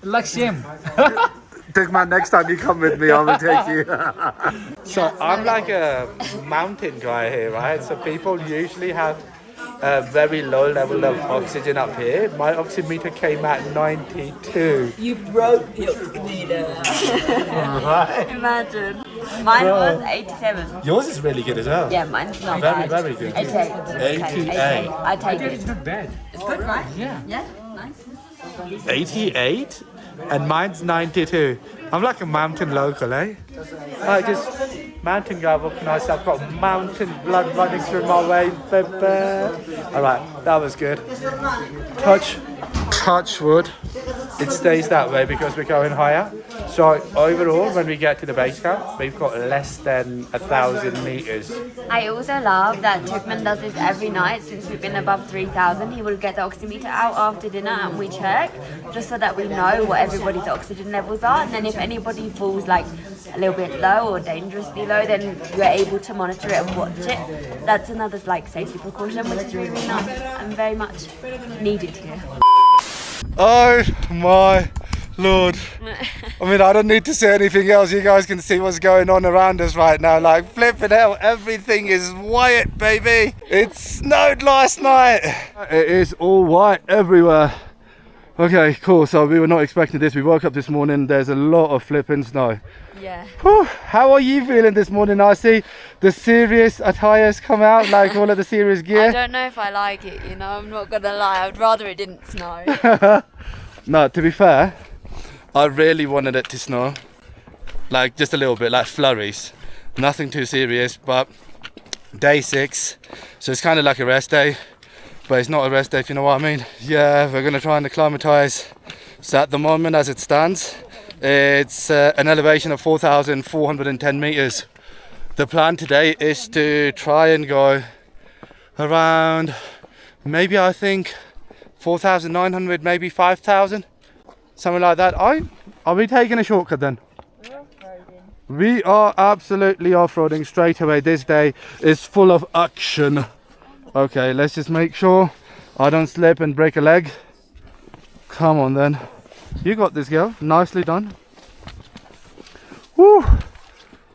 Like same. Techman, next time you come with me, I'm gonna take you. So I'm like a mountain guy here, right? So people usually have a very low level of oxygen up here. My oximeter came at 92. You broke the oximeter. Right. Imagine. Mine was 87. Yours is really good as well. Yeah, mine's not Very, bad. very good. 88. 88. I take It's it. not bad. It's good, right? Yeah. Yeah, nice. 88? And mine's 92. I'm like a mountain local, eh? I just mountain guy recognize I've got mountain blood running through my veins. Alright, that was good. Touch wood. It stays that way because we're going higher. So overall, when we get to the base camp, we've got less than 1,000 meters. I also love that Turkmen does this every night since we've been above 3,000. He will get the oximeter out after dinner and we check just so that we know what everybody's oxygen levels are. And then if anybody falls like a little bit low or dangerously low, then you're able to monitor it and watch it. That's another like safety precaution, which is really, really nice and very much needed here. Oh my lord. I mean, I don't need to say anything else. You guys can see what's going on around us right now. Like, flipping hell, everything is white, baby. It snowed last night. It is all white everywhere. Okay, cool. So we were not expecting this. We woke up this morning. There's a lot of flipping snow. Yeah. Whew. How are you feeling this morning? I see the serious attires come out, like all of the serious gear. I don't know if I like it, you know, I'm not gonna lie. I'd rather it didn't snow. No, to be fair, I really wanted it to snow. Like just a little bit, like flurries. Nothing too serious, but day 6. So it's kind of like a rest day, but it's not a rest day if you know what I mean. Yeah, we're gonna try and acclimatise. So at the moment as it stands, it's an elevation of 4,410 meters. The plan today is to try and go around, maybe I think 4,900, maybe 5,000, something like that. Are we taking a shortcut then? We are absolutely off-roading straight away. This day is full of action. Okay, let's just make sure I don't slip and break a leg. Come on then. You got this, girl. Nicely done. Woo!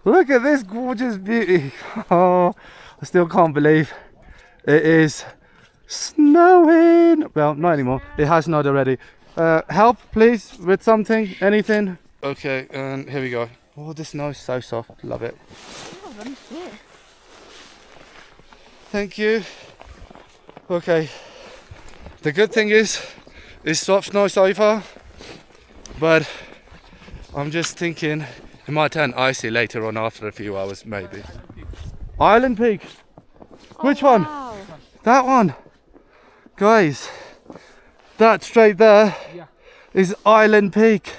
Look at this gorgeous beauty. Oh, I still can't believe it is snowing. Well, not anymore. It has snowed already. Help, please, with something, anything. Okay, and here we go. Oh, the snow is so soft. Love it. Thank you. Okay. The good thing is, it's soft snow so far, but I'm just thinking it might turn icy later on after a few hours, maybe. Island Peak. Which one? Wow. That one. Guys, that straight there is Island Peak.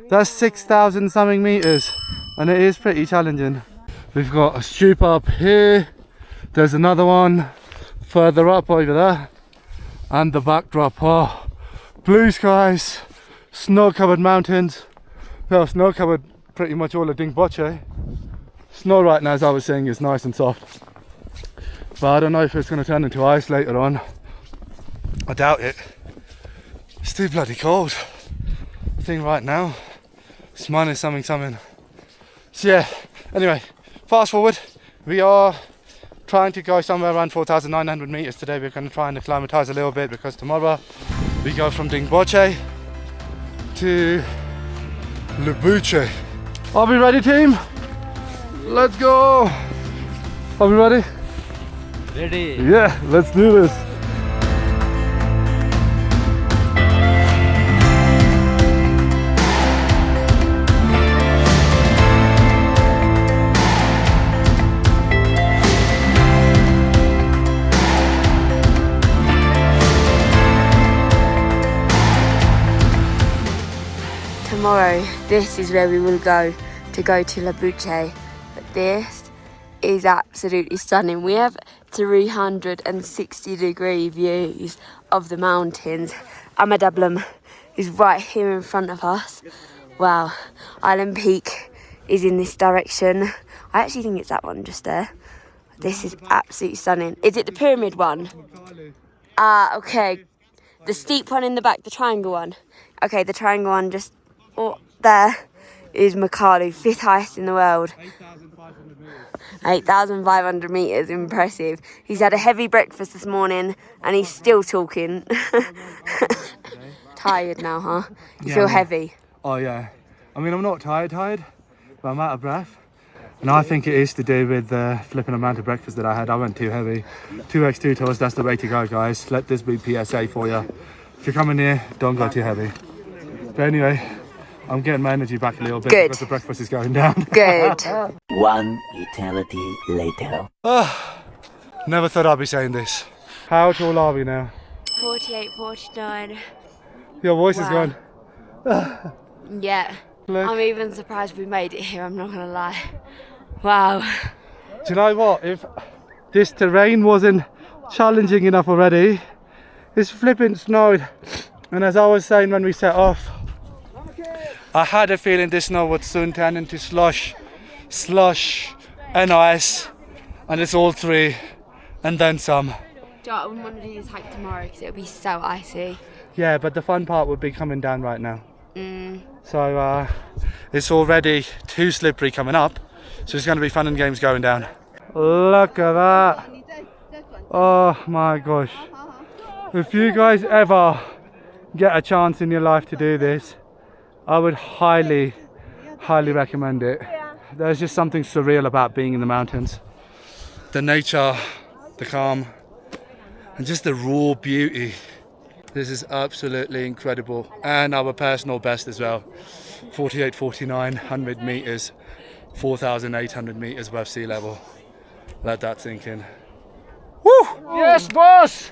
That's 6,000 something meters, and it is pretty challenging. We've got a stupa up here. There's another one further up over there, and the backdrop. Oh, blue skies, snow-covered mountains. Well, snow-covered pretty much all of Dingboche. Snow right now, as I was saying, is nice and soft, but I don't know if it's going to turn into ice later on. I doubt it. It's too bloody cold. I think right now it's minus something. So yeah, anyway, fast forward. We are trying to go somewhere around 4,900 meters today. We're going to try and acclimatize a little bit because tomorrow we go from Dingboche to Lobuche. Are we ready, team? Let's go. Are we ready? Ready. Yeah, let's do this. Tomorrow, this is where we will go to Lobuche. But this is absolutely stunning. We have 360-degree views of the mountains. Amadablam is right here in front of us. Wow, Island Peak is in this direction. I actually think it's that one just there. This is absolutely stunning. Is it the pyramid one? Ah, okay. The steep one in the back, the triangle one. Okay, the triangle one just there is Makalu, 5th highest in the world. 8,500 meters, impressive. He's had a heavy breakfast this morning and he's still talking. Tired now, huh? You feel heavy? Oh yeah. I mean, I'm not tired, but I'm out of breath. And I think it is to do with the flipping amount of breakfast that I had. I went too heavy. 2x2 tours, that's the way to go, guys. Let this be PSA for you. If you're coming here, don't go too heavy. But anyway, I'm getting my energy back a little bit because the breakfast is going down. Good. One eternity later. Never thought I'd be saying this. How tall are we now? 48, 49. Your voice is Wow. gone. Yeah. Look. I'm even surprised we made it here, I'm not gonna lie. Wow. Do you know what? If this terrain wasn't challenging enough already, it's flipping snowed. And as I was saying when we set off, I had a feeling this snow would soon turn into slush, and ice, and it's all three, and then some. I wouldn't want to do this hike tomorrow because it would be so icy. Yeah, but the fun part would be coming down right now. So it's already too slippery coming up, so it's going to be fun and games going down. Look at that. Oh my gosh. If you guys ever get a chance in your life to do this, I would highly recommend it. There's just something surreal about being in the mountains. The nature, the calm, and just the raw beauty. This is absolutely incredible, and our personal best as well. 48, 4,900 meters, 4,800 meters above sea level. Let that sink in. Woo! Yes, boss.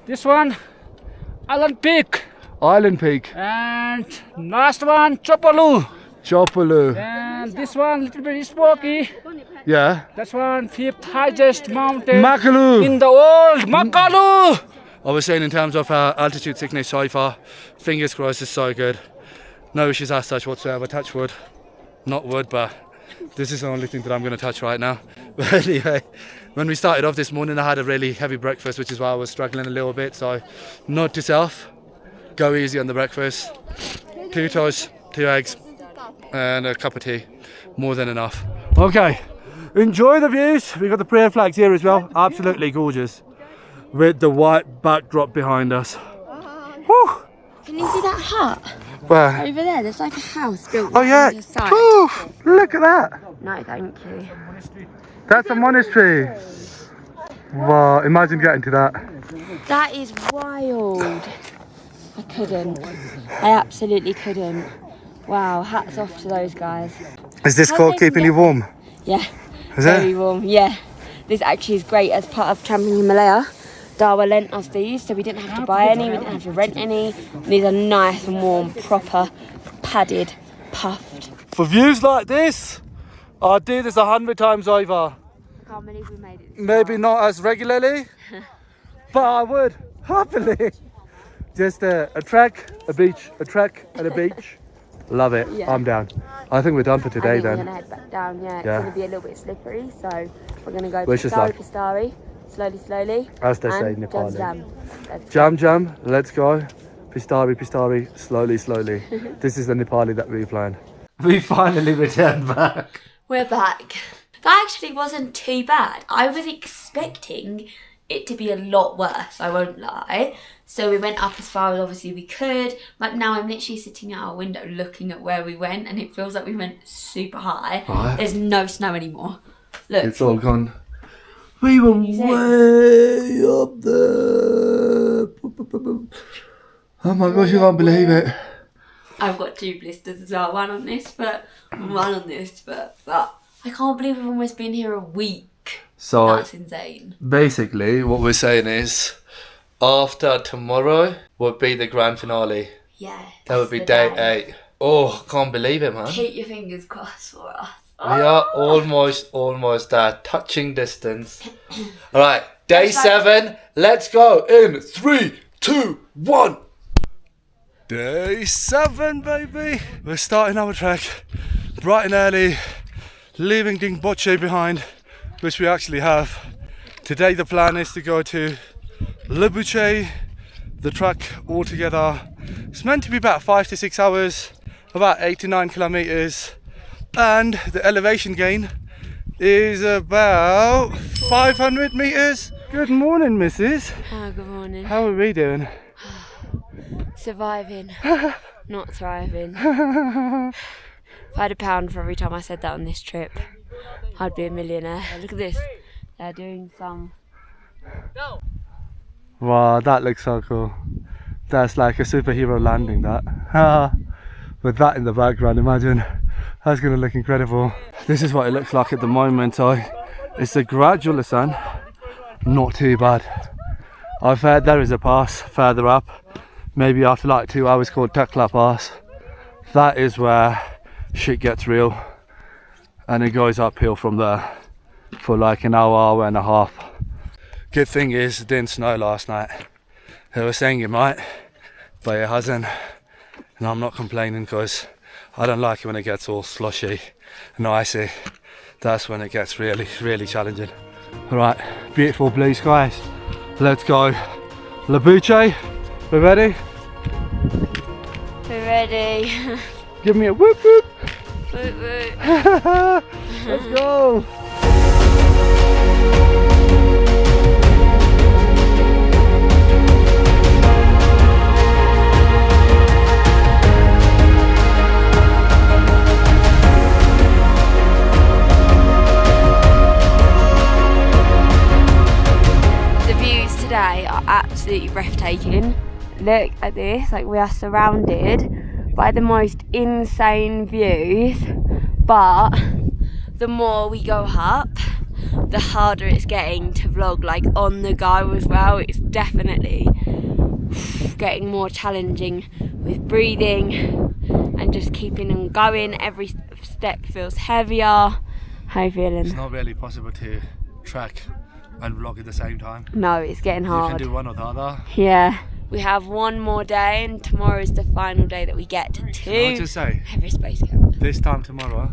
This one, Island Peak. Island Peak. And last one, Chopalu. Chopalu. And this one, little bit smoky. Yeah. That's one, 5th highest mountain Makalu. in the world. Makalu. I was saying in terms of altitude sickness so far, fingers crossed it's so good. No issues as such whatsoever, touch wood. Not wood, but This is the only thing that I'm going to touch right now. But anyway, when we started off this morning, I had a really heavy breakfast, which is why I was struggling a little bit. So note to self, go easy on the breakfast. 2 toast, 2 eggs, and a cup of tea. More than enough. Okay, enjoy the views. We've got the prayer flags here as well. Absolutely gorgeous. With the white backdrop behind us. Whew. Can you see that hut? Where? Over there, there's like a house built Oh yeah. on the side. Ooh, look at that. No, thank you. That's a monastery. Wow, imagine getting to that. That is wild. I couldn't. I absolutely couldn't. Wow, hats off to those guys. Is this How called did they keeping get you warm? Yeah, Is very it? warm. Yeah, this actually is great as part of tramping Himalaya. Dawa lent us these, so we didn't have to buy any, we didn't have to rent any. These are nice and warm, proper, padded, puffed. For views like this, I'd do this 100 times over. Can't believe we made it. Maybe not as regularly, but I would happily. Just a trek, a beach, a trek and a beach. Love it. Yeah. I'm down. I think we're done for today I think then. we're gonna head back down. Yeah, it's Yeah. gonna be a little bit slippery, so we're gonna go Wish us pistari, luck. pistari, slowly, As they say and in Nepal. jam. Let's go. Jam jam, let's go. Pistari, pistari, slowly. This is the Nepali that we planned. We finally returned back. We're back. That actually wasn't too bad. I was expecting it to be a lot worse, I won't lie. So we went up as far as obviously we could, but now I'm literally sitting out our window looking at where we went and it feels like we went super high. Right. There's no snow anymore. Look. It's all gone. We were way up there. Oh my gosh, you can't believe it. I've got 2 blisters as well, one on this foot, one on this foot. But I can't believe we've almost been here a week. So That's insane. basically what we're saying is after tomorrow would be the grand finale. Yeah. That would be day 8. Oh, can't believe it, man. Keep your fingers crossed for us. We are almost there, touching distance. All right, day 7. Let's go in 3, 2, 1. Day 7, baby. We're starting our trek bright and early, leaving Dingboche behind, which we actually have. Today the plan is to go to Lobuche. The trek altogether is meant to be about 5 to 6 hours, about 8 to 9 kilometers. And the elevation gain is about 500 meters. Good morning, missus. Oh, good morning. How are we doing? Surviving, not thriving. If I had £1 for every time I said that on this trip, I'd be a millionaire. Look at this. They're doing some. Wow, that looks so cool. That's like a superhero landing, that. With that in the background, imagine. That's going to look incredible. This is what it looks like at the moment. So it's a gradual ascent, not too bad. I've heard there is a pass further up, maybe after like 2 hours, called Lukla Pass. That is where shit gets real, and it goes uphill from there for like an hour and a half. Good thing is it didn't snow last night. They were saying it might, but it hasn't, and I'm not complaining because I don't like it when it gets all slushy and icy. That's when it gets really challenging. Alright, beautiful blue skies. Let's go. Lobuche, we ready? We're ready. Give me a whoop whoop. Woot woot. Let's go. The views today are absolutely breathtaking. Look at this, like we are surrounded by the most insane views, but the more we go up, the harder it's getting to vlog like on the go as well. It's definitely getting more challenging with breathing and just keeping on going. Every step feels heavier. How are you feeling? It's not really possible to track and vlog at the same time. No, it's getting You hard. can do one or the other. Yeah. We have one more day and tomorrow is the final day that we get to I'll just say, Everest Base Camp. this time tomorrow,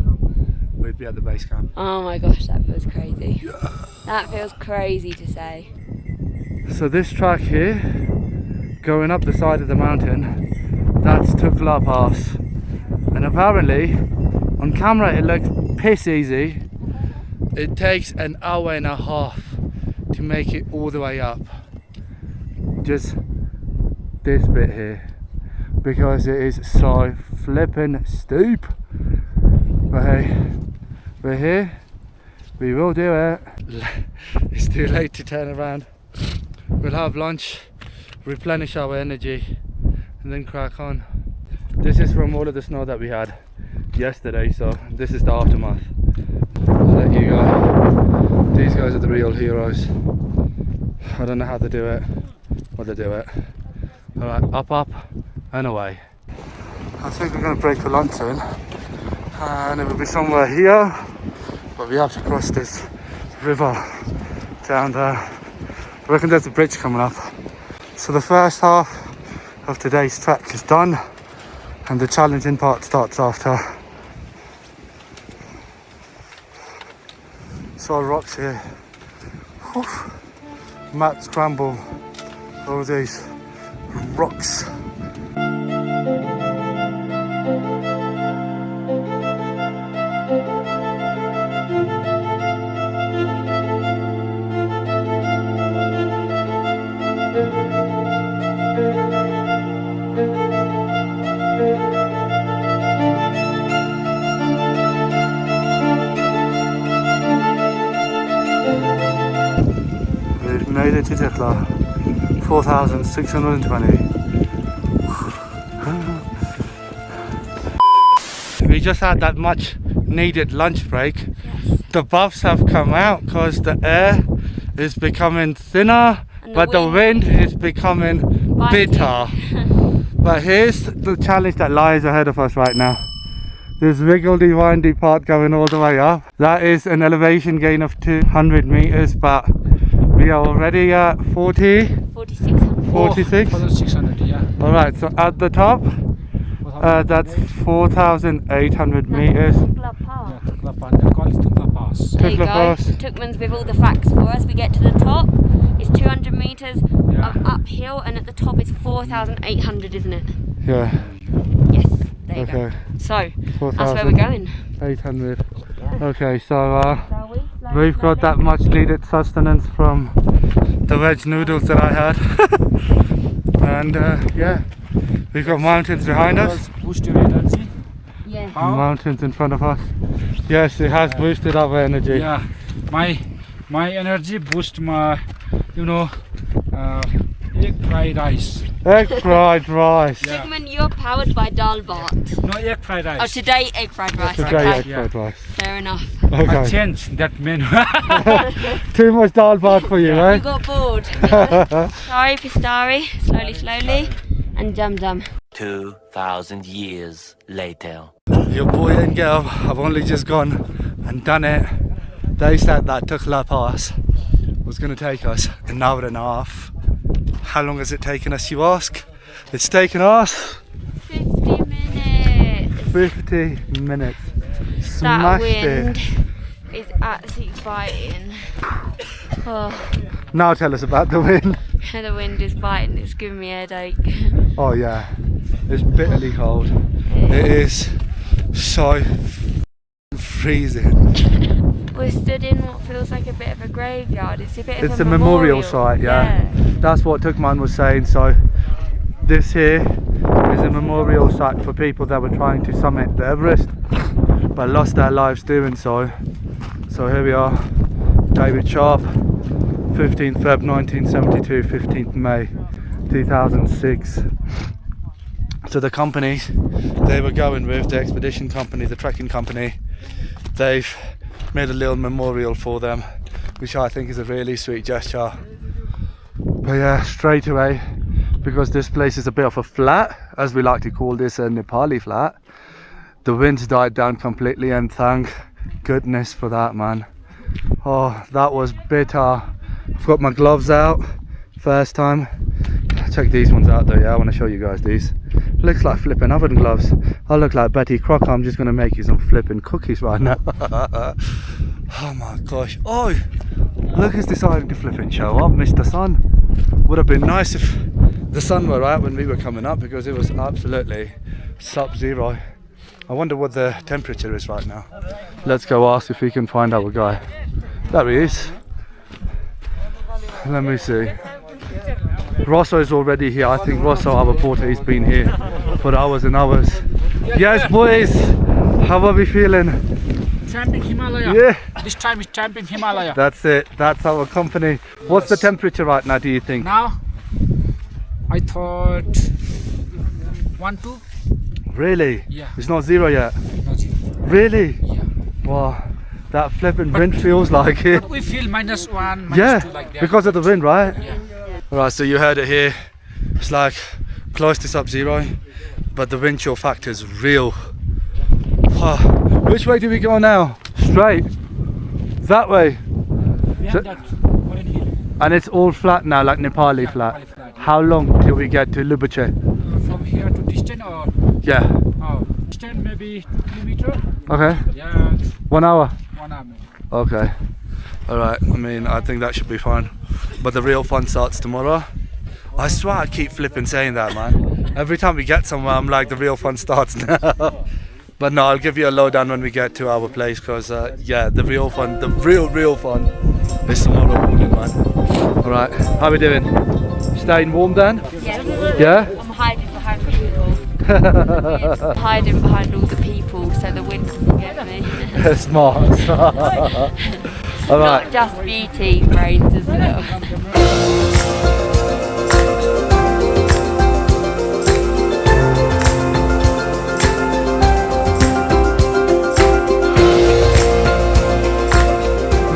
we're we'd be at the base camp. Oh my gosh, that feels crazy. That feels crazy to say. So this track here, going up the side of the mountain, that's Lukla Pass. And apparently, on camera it looks piss easy. It takes an hour and a half to make it all the way up. Just this bit here, because it is so flippin' steep. But hey, we're here, we will do it. It's too late to turn around. We'll have lunch, replenish our energy, and then crack on. This is from all of the snow that we had yesterday, so this is the aftermath. I'll let you go. These guys are the real heroes. I don't know how they do it, but they do it. Alright, up, and away. I think we're going to break for lunch soon, and it will be somewhere here, but we have to cross this river down there. I reckon there's a bridge coming up. So the first half of today's trek is done, and the challenging part starts after. Solid rocks here. Whew. Mad scramble over these rocks. We've made it to Lukla, 4,620. We just had that much needed lunch break. Yes. The buffs have come out because the air is becoming thinner, but the wind is becoming bitter. But here's the challenge that lies ahead of us right now. This wiggledy windy part going all the way up. That is an elevation gain of 200 meters, but we are already at 4,600. 46. 4,600, yeah. Alright, so at the top, that's 4,800 meters. Lukla Pass. Yeah, Lukla Pass. They call it Lukla Pass. There you Lukla go. Pass. Tookman's with all the facts for us. We get to the top, it's 200 meters Yeah. of uphill, and at the top it's 4,800, isn't it? Yeah, Yes, there you go. okay. So, that's where we're going. 800. Yeah. Okay, so Shall we? Slowly, we've got that much needed sustenance from the veg noodles that I had. And yeah, we've got mountains behind us, Boost your energy. Yeah. How? mountains in front of us. Yes, it has boosted our energy. Yeah, my energy boost my, egg fried rice. Egg fried rice. Yeah. Tookman, you're powered by dal bhat. No, egg fried rice. Oh, today egg fried rice. Today, Okay, egg fried rice. fair enough. I Okay. changed that menu. Too much dal bhat for you, You eh? got bored. Sorry, Pistari. Slowly. And Jam. 2,000 years later. Your boy and girl have only just gone and done it. They said that Lukla Pass was going to take us an hour and a half. How long has it taken us, you ask? It's taken us 50 minutes. 50 minutes. That Smashed wind it. is absolutely biting. Oh, Now tell us about the wind. the wind is biting. It's giving me a headache. Oh yeah, it's bitterly cold. It is so freezing. We're stood in what feels like a bit of a graveyard. It's a bit of It's a a memorial site, yeah. That's what Tookman was saying. So this here is a memorial site for people that were trying to summit the Everest but lost their lives doing so. So here we are, David Sharp, 15th Feb 1972, 15th May 2006. So the company they were going with, the expedition company, the trekking company, they've made a little memorial for them, which I think is a really sweet gesture. But yeah, straight away, because this place is a bit of a flat, as we like to call this, a Nepali flat, the winds died down completely, and thank goodness for that, man. Oh, that was bitter. I've got my gloves out, first time. Check these ones out though, yeah, I want to show you guys these. looks like flipping oven gloves. I look like Betty Crocker. I'm just gonna make you some flipping cookies right now. Oh my gosh. Oh, look who's deciding to flipping show up, Mr. Sun. Would have been nice if the sun were out when we were coming up, because it was absolutely sub-zero. I wonder what the temperature is right now. Let's go ask if we can find our guy. There he is. Let me see. Rosso is already here. I think Rosso, our porter, he's been here for hours and hours. Yes, boys. How are we feeling? Tramping Himalaya. Yeah. This time is tramping Himalaya. That's it. That's our company. What's the temperature right now, do you think? Now, I thought 1-2. Really? Yeah. It's not zero yet? Not zero. Really? Yeah. Wow. That flipping wind feels like it. But we feel -1, -2 Yeah, like that. because of the wind, right? Yeah. Alright, so you heard it here. It's like close to sub-zero, but the wind chill factor is real. Oh, which way do we go now? Straight. That way. We So- have that one in here. And it's all flat now, like Nepali Yeah, flat. Nepali flat, yeah. How long till we get to Lobuche? From here to distance or Yeah. distance maybe 2 kilometers. Okay. Yeah, 1 hour. 1 hour maybe. Okay. Alright, I mean, I think that should be fine. But the real fun starts tomorrow. I swear I keep flipping saying that, man. Every time we get somewhere, I'm like, the real fun starts now. But no, I'll give you a lowdown when we get to our place, because yeah, the real fun, the real fun is tomorrow morning, man. Alright, how we doing? Staying warm then? Yes. Yeah? I'm hiding behind the people. I'm hiding behind all the people so the wind doesn't get me. Smart. Alright. Not just beauty, brains as well.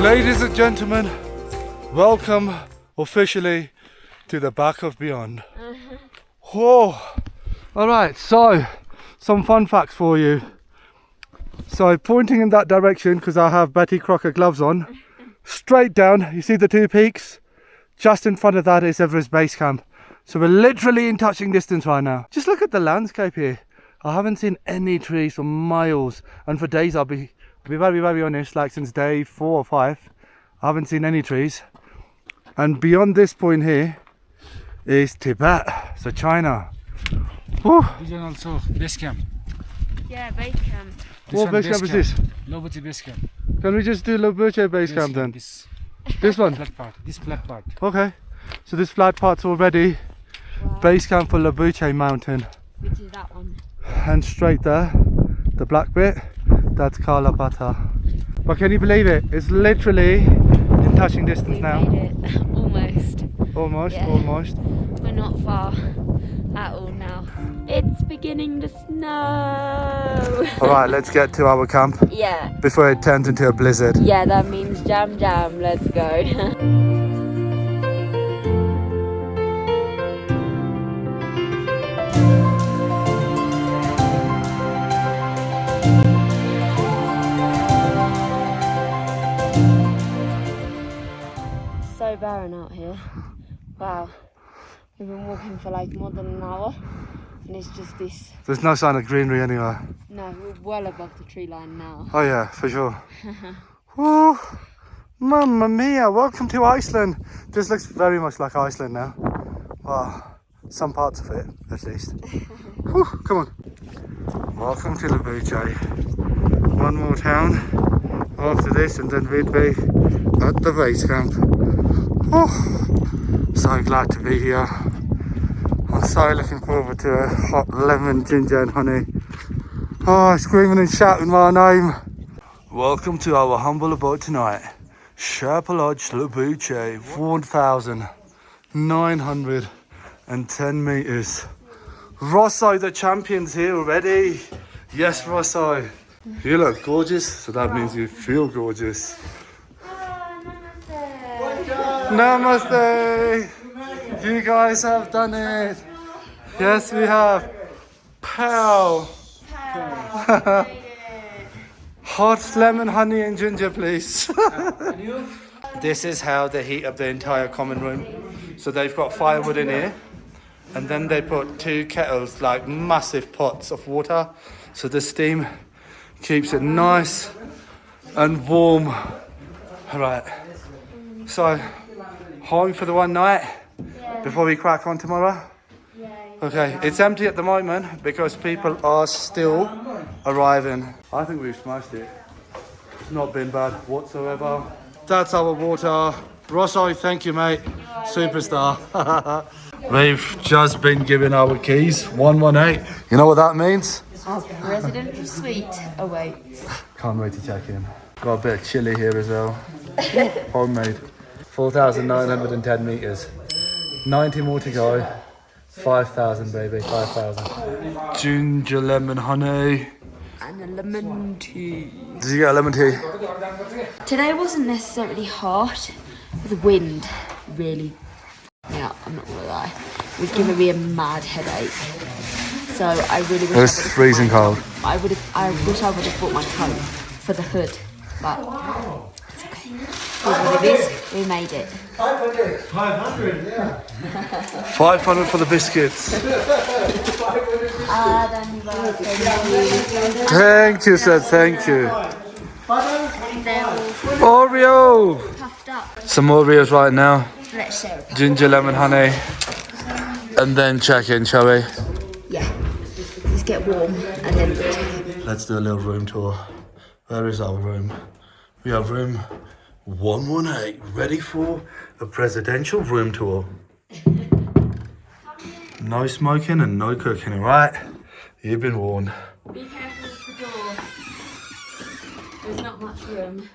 Ladies and gentlemen, welcome officially to the back of beyond. Whoa! Alright, so some fun facts for you. So pointing in that direction, because I have Betty Crocker gloves on, straight down, you see the two peaks? Just in front of that is Everest Base Camp. So we're literally in touching distance right now. Just look at the landscape here. I haven't seen any trees for miles, and for days I'll be very honest, like since day 4 or 5, I haven't seen any trees. And beyond this point here is Tibet, so China. Whew. This is also base camp. Yeah, base camp. What base camp is this? Lobuche base camp. Can we just do Lobuche base camp then? This one? Flat part. This flat part. Okay, so this flat part's already base camp for Lobuche mountain. Which is that one? And straight there, the black bit, that's Kalapata. But can you believe it? It's literally in touching distance We now. made it. Almost. Almost, Yeah. almost. We're not far at all now. It's beginning to snow. Alright, let's get to our camp Yeah. before it turns into a blizzard. Yeah, that means jam. Let's go. So barren out here. Wow. We've been walking for like more than an hour and it's just this. There's no sign of greenery anywhere. No, we're well above the tree line now. Oh yeah, for sure. Woo! Mamma mia, welcome to Iceland. This looks very much like Iceland now. Wow, some parts of it at least. Whew, come on. Welcome to Lobuche. One more town after this and then we'd be at the base camp. Oh, so glad to be here. I'm so looking forward to a hot lemon, ginger and honey. Oh, screaming and shouting my name. Welcome to our humble abode tonight. Sherpa Lodge, Lobuche, 1,910 metres. Rosso, the champion's here already. Yes, Rosso. You look gorgeous, so that means you feel gorgeous. Namaste. You guys have done it. Yes, we have. Pow. Hot lemon, honey and ginger, please. This is how they heat up the entire common room. So they've got firewood in here and then they put 2 kettles, like massive pots of water, so the steam keeps it nice and warm. All right, so home for the one night before we crack on tomorrow. Okay, it's empty at the moment because people are still arriving. I think we've smashed it. It's not been bad whatsoever. That's our water. Rosso, thank you, mate. Superstar. We've just been given our keys. 118. You know what that means? Our presidential suite awaits. Can't wait to check in. Got a bit of chili here as well. Homemade. 4,910 meters. 90 more to go. 5,000, baby. 5,000. Ginger lemon honey. And a lemon tea. Did you get a lemon tea? Today wasn't necessarily hot. The wind really yeah, I'm not gonna lie. It was giving me a mad headache. So I really wish it was freezing cold. I wish I would have bought my coat for the hood, but it's okay. What it is, we made it. 500, yeah. 500 for the biscuits. Thank you, sir. Thank you. Oreo. Puffed up. Some Oreos right now. Let's share it. Ginger lemon honey. And then check in, shall we? Yeah. Let's get warm and then check in. Let's do a little room tour. Where is our room? We have room 118, ready for a presidential room tour. No smoking and no cooking, alright? You've been warned. Be careful with the door. There's not much room.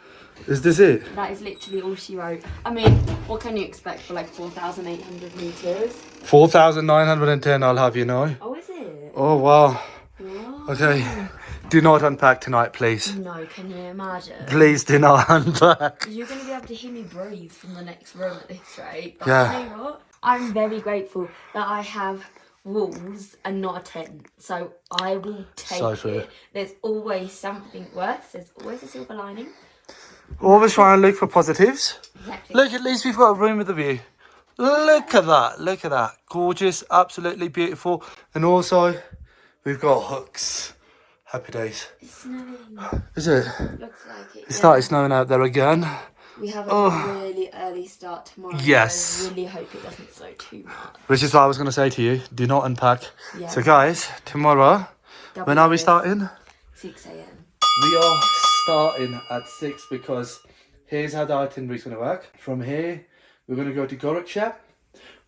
Is this it? That is literally all she wrote. I mean, what can you expect for like 4,800 meters? 4,910, I'll have you know. Oh, is it? Oh, wow. Wow. Okay. Do not unpack tonight, please. No, can you imagine? Please do not unpack. You're going to be able to hear me breathe from the next room at this rate. But Yeah. you know what? I'm very grateful that I have walls and not a tent. So I will take So true. it. There's always something worse. There's always a silver lining. Always try and look for positives. Exactly. Look, at least we've got a room with a view. Look at that. Look at that. Gorgeous. Absolutely beautiful. And also, we've got hooks. Happy days. It's snowing. Is it? Looks like it. It started snowing out there again. We have a really early start tomorrow. Yes. So I really hope it doesn't snow too much. Which is what I was going to say to you. Do not unpack. Yeah. So guys, tomorrow, when are we starting? 6 a.m. We are starting at 6 because here's how the itinerary is going to work. From here, we're going to go to Gorakhpur,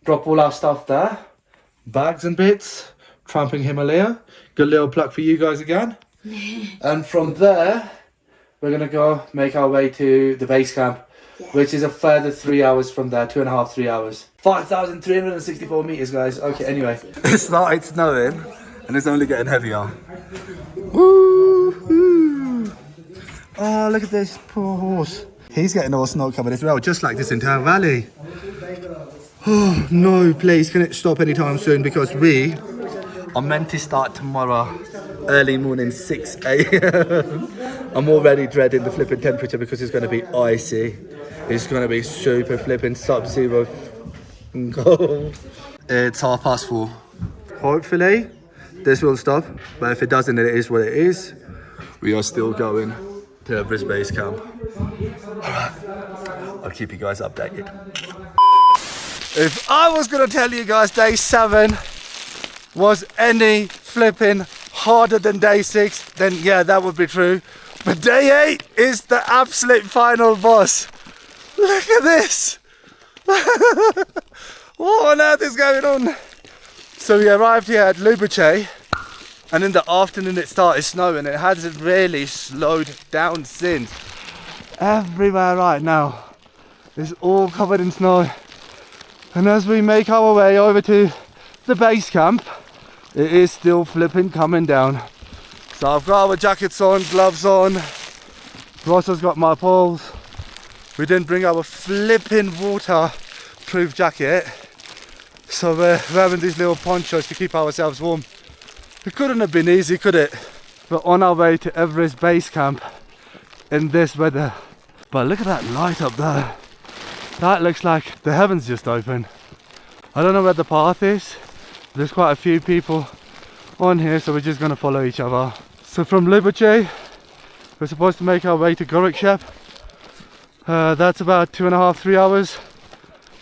drop all our stuff there, bags and bits, tramping Himalaya, good little plug for you guys again. And from there, we're going to go make our way to the base camp, which is a further 3 hours from there, 2.5, 3 hours. 5,364 meters, guys. Okay, anyway. It started snowing and it's only getting heavier. Woo-hoo. Oh, look at this poor horse. He's getting all snow covered as well, just like this entire valley. Oh, no, please, can it stop anytime soon? Because we are meant to start tomorrow, early morning, 6 a.m. I'm already dreading the flipping temperature because it's going to be icy. It's going to be super flipping sub-zero cold. It's 4:30. Hopefully, this will stop. But if it doesn't, it is what it is. We are still going to Everest Base Camp. Alright, I'll keep you guys updated. If I was going to tell you guys day 7 was any flipping harder than day 6, then yeah, that would be true. But day 8 is the absolute final boss. Look at this. What on earth is going on? So we arrived here at Lobuche, and in the afternoon it started snowing. It hasn't really slowed down since. Everywhere right now is all covered in snow. And as we make our way over to the base camp, it is still flipping coming down. So I've got our jackets on, gloves on. Rossa's got my poles. We didn't bring our flipping waterproof jacket. So we're wearing these little ponchos to keep ourselves warm. It couldn't have been easy, could it? We're on our way to Everest Base Camp in this weather. But look at that light up there. That looks like the heavens just opened. I don't know where the path is, There's quite a few people on here, so we're just going to follow each other. So from Lobuche, we're supposed to make our way to Gorakshep. That's about 2.5–3 hours.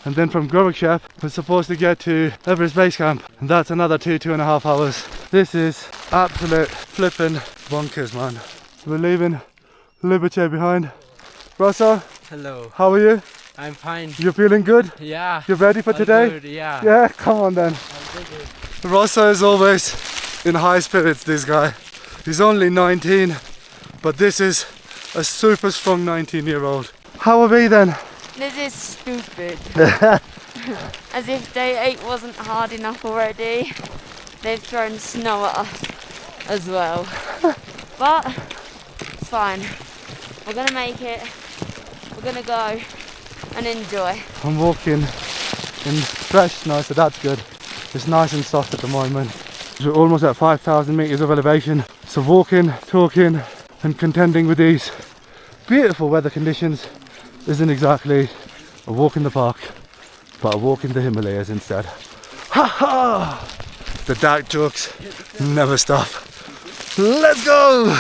And then from Gorakshep, we're supposed to get to Everest Base Camp. And that's another 2–2.5 hours. This is absolute flipping bonkers, man. We're leaving Lobuche behind. Rosso, hello. How are you? I'm fine. You're feeling good? Yeah. You ready for today? Good, yeah. Yeah, come on then. Rosso is always in high spirits, this guy. He's only 19, but this is a super strong 19-year-old. How are we then? This is stupid. As if day 8 wasn't hard enough already. They've thrown snow at us as well. But it's fine. We're gonna make it. We're gonna go and enjoy. I'm walking in fresh snow, so that's good. It's nice and soft at the moment. We're almost at 5,000 meters of elevation. So walking, talking and contending with these beautiful weather conditions isn't exactly a walk in the park, but a walk in the Himalayas instead. Ha ha! The dark jokes never stop. Let's go!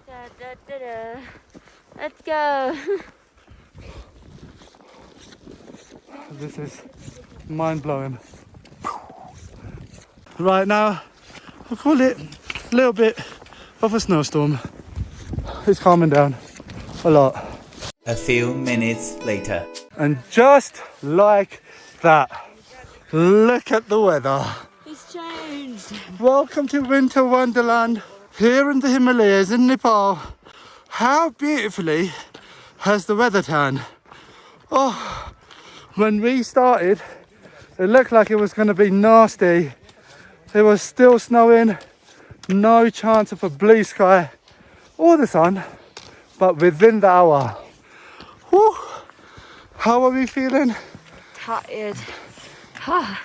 Da, da, da, da. Let's go. This is mind-blowing. Right now, I'll call it a little bit of a snowstorm. It's calming down a lot. A few minutes later. And just like that, look at the weather. It's changed. Welcome to Winter Wonderland here in the Himalayas in Nepal. How beautifully has the weather turned. Oh, when we started, it looked like it was going to be nasty. It was still snowing, no chance of a blue sky or the sun, but within the hour. Whew, how are we feeling? Tired. Out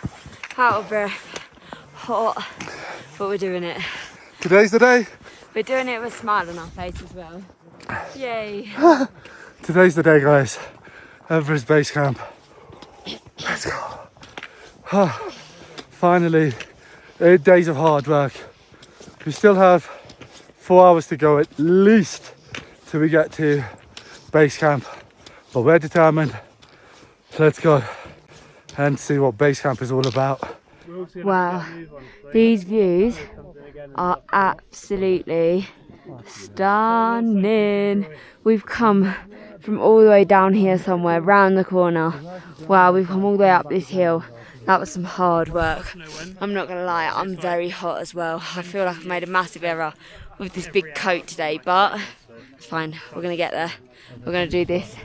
of breath. Hot. But we're doing it. Today's the day. We're doing it with a smile on our face as well. Yay. Today's the day, guys. Everest Base Camp. Let's go. Finally, 8 days of hard work. We still have 4 hours to go at least till we get to base camp. But we're determined. Let's go and see what base camp is all about. Wow. These views are absolutely stunning. We've come from all the way down here somewhere, round the corner. Wow, we've come all the way up this hill. That was some hard work. I'm not gonna lie, I'm very hot as well. I feel like I've made a massive error with this big coat today, but it's fine, we're gonna get there. We're gonna do this.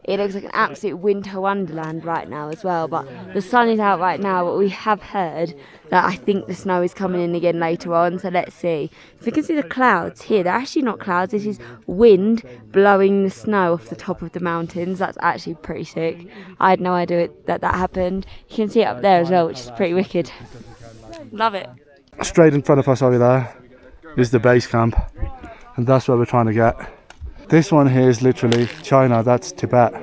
It looks like an absolute winter wonderland right now as well, but the sun is out right now, but we have heard that I think the snow is coming in again later on, so let's see. If you can see the clouds here, they're actually not clouds, this is wind blowing the snow off the top of the mountains. That's actually pretty sick. I had no idea that happened. You can see it up there as well, which is pretty wicked. Love it. Straight in front of us over there is the base camp, and that's where we're trying to get. This one here is literally China, that's Tibet.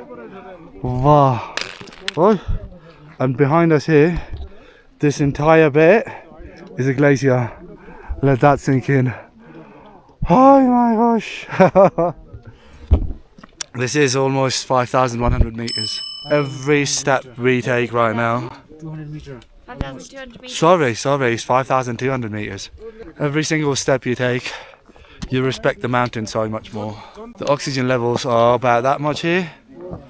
Wow. Oh. And behind us here, this entire bit is a glacier. Let that sink in. Oh my gosh. This is almost 5,100 meters. Every step we take right now. 5,200 meters. Sorry, it's 5,200 meters. Every single step you take, you respect the mountain so much more. The oxygen levels are about that much here,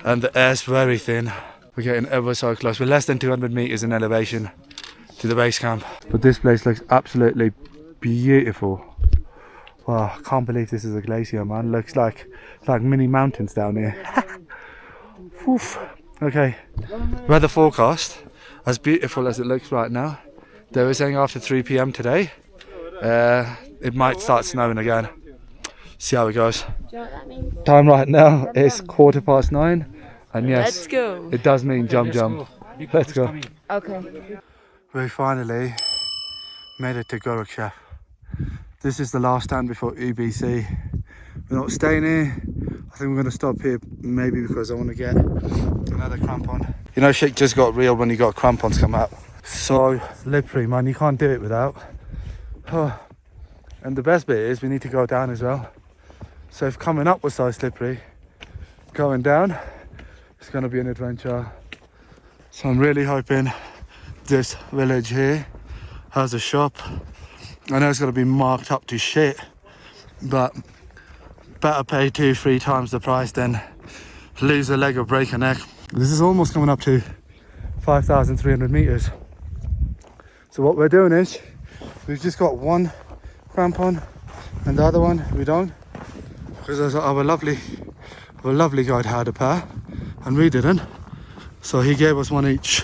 and the air's very thin. We're getting ever so close. We're less than 200 meters in elevation to the base camp. But this place looks absolutely beautiful. Wow, I can't believe this is a glacier, man. Looks like mini mountains down here. Oof. Okay, weather forecast, as beautiful as it looks right now, they were saying after 3 p.m. today, it might start snowing again. See how it goes. Do you know what that means? Time right now is 9:15, and yes, Let's go. it does mean jump. Let's go. Okay. We finally made it to Gorakshep. This is the last stand before UBC. We're not staying here. I think we're going to stop here, maybe because I want to get another crampon. You know, shit just got real when you got crampons come out. So slippery, man, you can't do it without. And the best bit is we need to go down as well. So if coming up was so slippery, going down, it's gonna be an adventure. So I'm really hoping this village here has a shop. I know it's gonna be marked up to shit, but better pay 2-3 times the price than lose a leg or break a neck. This is almost coming up to 5,300 meters. So what we're doing is, we've just got one crampon and the other one we don't, because our lovely guide had a pair and we didn't, so he gave us one each.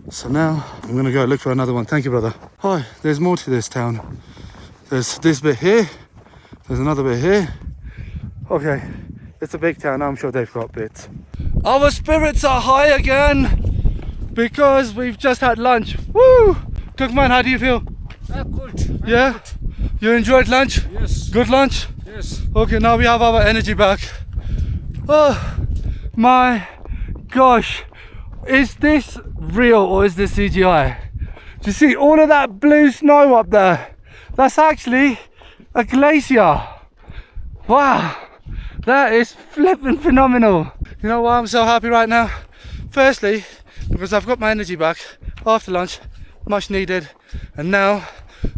So now I'm gonna go look for another one. Thank you, brother. Hi, there's more to this town. There's this bit here, there's another bit here. Okay, it's a big town, I'm sure they've got bits. Our spirits are high again because we've just had lunch. Woo! Cookman, how do you feel? Good. Yeah? You enjoyed lunch? Yes. Good lunch? Yes. Okay, now we have our energy back. Oh my gosh. Is this real or is this CGI? Do you see all of that blue snow up there? That's actually a glacier. Wow. That is flipping phenomenal. You know why I'm so happy right now? Firstly, because I've got my energy back after lunch, much needed. And now,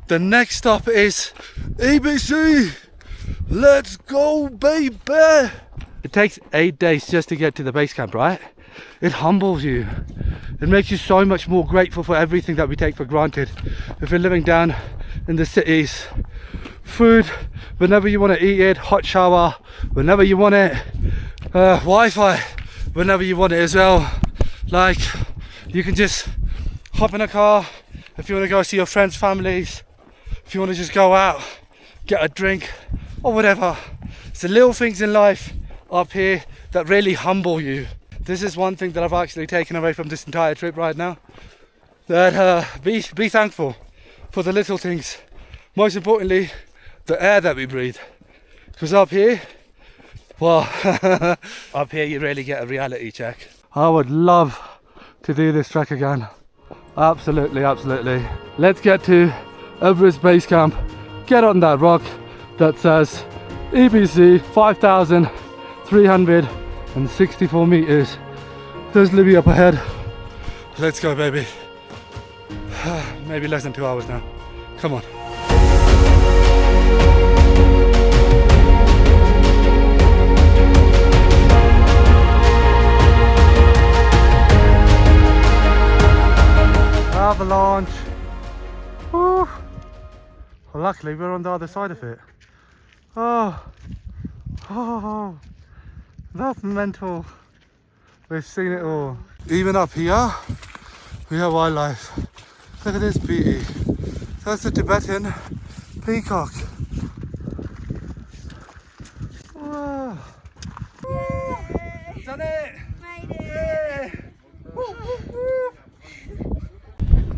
the next stop is EBC. Let's go, baby. It takes 8 days just to get to the base camp, right? It humbles you. It makes you so much more grateful for everything that we take for granted. If you're living down in the cities, food whenever you want to eat it, hot shower whenever you want it, Wi-Fi whenever you want it as well. Like, you can just hop in a car if you want to go see your friends' families, if you want to just go out, get a drink or whatever. It's the little things in life up here that really humble you. This is one thing that I've actually taken away from this entire trip right now. That be thankful for the little things. Most importantly, the air that we breathe. Because up here, well, up here you really get a reality check. I would love to do this trek again. Absolutely, absolutely. Let's get to Everest Base Camp. Get on that rock that says EBC 5,364 meters. There's Libby up ahead. Let's go, baby. Maybe less than 2 hours now. Come on. Avalanche. Woo. Well, luckily we're on the other side of it. Oh, that's mental. We've seen it all. Even up here, we have wildlife. Look at this beauty. That's the Tibetan peacock. Wow. Done it! Made it! Yeah.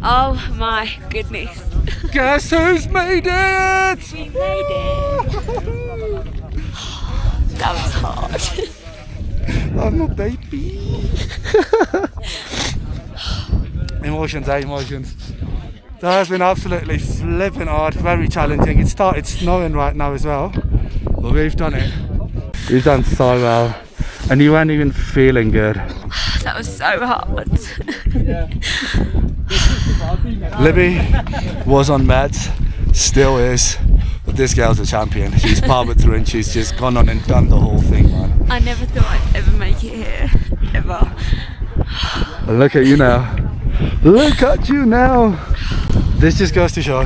Oh my goodness. Guess who's made it? We made it. That was hard. I'm a baby. Emotions, emotions. That has been absolutely flipping hard, very challenging. It started snowing right now as well, but we've done it. We've done so well, and you weren't even feeling good. That was so hard. Libby was on meds, still is, but this girl's a champion. She's powered through and she's just gone on and done the whole thing, man. I never thought I'd ever make it here, ever. Look at you now. Look at you now. This just goes to show,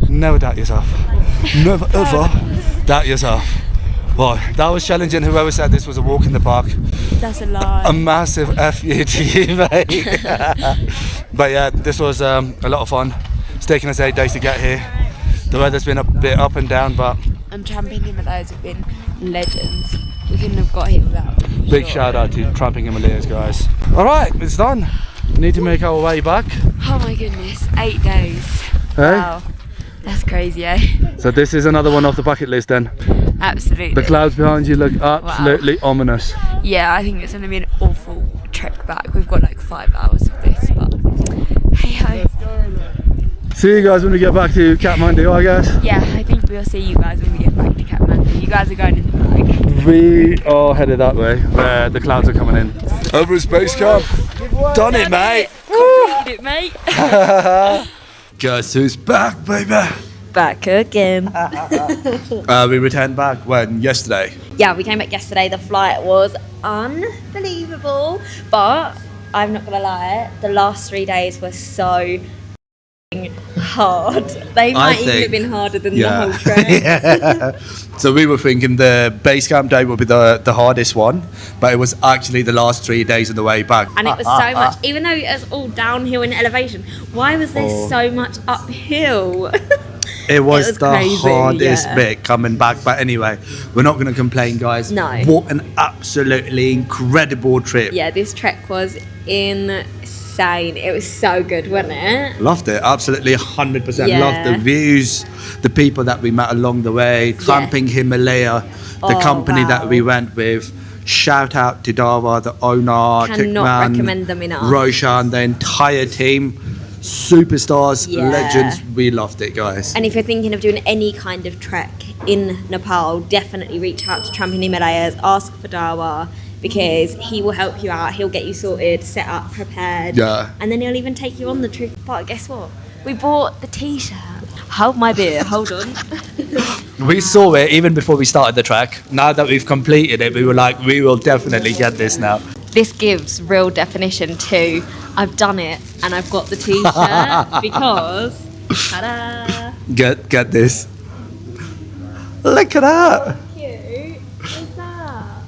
never doubt yourself. Never ever doubt yourself. Boy, that was challenging. Whoever said this was a walk in the park. That's a lie. A massive F you to you, mate. But yeah, this was a lot of fun. It's taken us 8 days to get here. The weather's been a bit up and down, but... And Tramping Himalayas have been legends. We couldn't have got here without them. Big shout out to Tramping Himalayas, guys. Alright, it's done. We need to make our way back. Oh my goodness, 8 days. Hey? Wow. That's crazy, eh? So this is another one off the bucket list then. Absolutely. The clouds behind you look absolutely ominous. Yeah, I think it's going to be an awful trek back. We've got like 5 hours of this, but hey ho. See you guys when we get back to Kathmandu, I guess. Yeah, I think we'll see you guys when we get back to Kathmandu. You guys are going in the bag. We are headed that way, where the clouds are coming in. Everest Base Camp. Done it, mate. Completed it, mate. Guess who's back, baby? Back again. We returned back when? Yesterday. Yeah, we came back yesterday. The flight was unbelievable, but I'm not gonna lie, the last 3 days were so hard. They might even have been harder than the whole trip. Yeah. So we were thinking the base camp day would be the hardest one, but it was actually the last 3 days on the way back. And it was so much, even though it was all downhill in elevation, why was there so much uphill? It was the crazy, hardest yeah. bit coming back, but anyway, we're not going to complain, guys. No. What an absolutely incredible trip. Yeah, this trek was insane. It was so good, wasn't it? Loved it, absolutely 100%. Yeah. Loved the views, the people that we met along the way, tramping Himalaya, the company that we went with. Shout out to Dawa, the owner, Cannot recommend them enough. Roshan, the entire team. Superstars, Yeah. legends. We loved it, guys. And if you're thinking of doing any kind of trek in Nepal, definitely reach out to Tramping Himalayas, ask for Dawa, because he will help you out. He'll get you sorted, set up, prepared. Yeah. And then he'll even take you on the trip. But guess what? We bought the t-shirt. Hold my beer, hold on. We saw it even before we started the trek. Now that we've completed it, we were like, we will definitely get this now. This gives real definition to I've done it and I've got the t-shirt because ta-da! Get this. Look at that. Cute. What's that?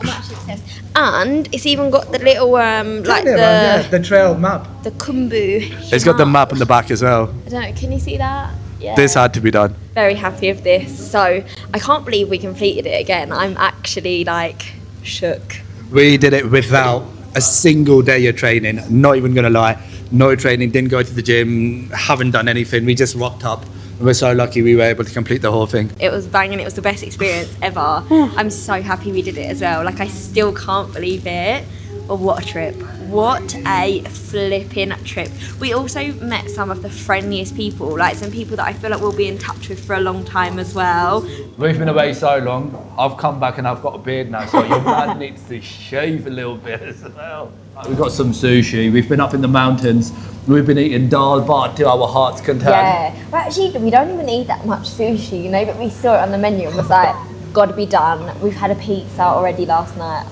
I'm actually obsessed. And it's even got the little like the trail map. the Kumbu. It's got the map on the back as well. I don't know, can you see that? Yeah. This had to be done. Very happy with this. So I can't believe we completed it again. I'm actually like shook. We did it without a single day of training. Not even gonna lie. No training, didn't go to the gym, haven't done anything. We just rocked up. We're so lucky we were able to complete the whole thing. It was banging. It was the best experience ever. I'm so happy we did it as well. Like I still can't believe it. But what a trip. What a flipping trip. We also met some of the friendliest people, like some people that I feel like we'll be in touch with for a long time as well. We've been away so long, I've come back and I've got a beard now, so your man needs to shave a little bit as well. We've got some sushi, we've been up in the mountains, we've been eating dal bhat to our heart's content. Yeah. Well, actually, we don't even eat that much sushi, you know, but we saw it on the menu and was like, gotta be done. We've had a pizza already last night.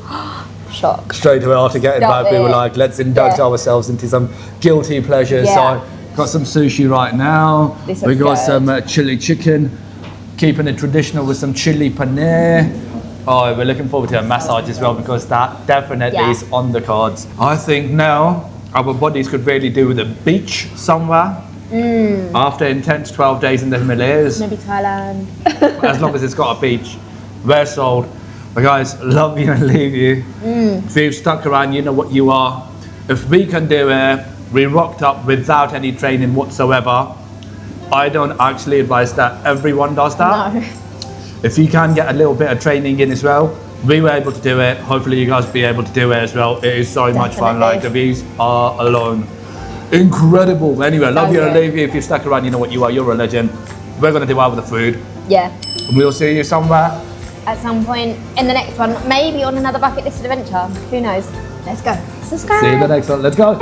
Shock. Straight away after getting Stop back, we were it. like, let's indulge ourselves into some guilty pleasures. Yeah. So, got some sushi right now. This We looks got good. some chili chicken, keeping it traditional with some chili paneer. Oh, we're looking forward to a massage as well because that definitely Yeah. is on the cards. I think now our bodies could really do with a beach somewhere. After intense 12 days in the Himalayas, Maybe Thailand. as long as it's got a beach, we're sold. But guys, love you and leave you. If you've stuck around, you know what you are. If we can do it, we rocked up without any training whatsoever. I don't actually advise that everyone does that. No. If you can get a little bit of training in as well, we were able to do it. Hopefully you guys be able to do it as well. It is so much fun. Like the views are alone incredible. Anyway, love you and good. leave you. If you've stuck around, you know what you are. You're a legend. We're gonna do well with the food. Yeah. And we'll see you somewhere. At some point in the next one, maybe on another bucket list adventure. Who knows? Let's go. Subscribe. See you in the next one. Let's go.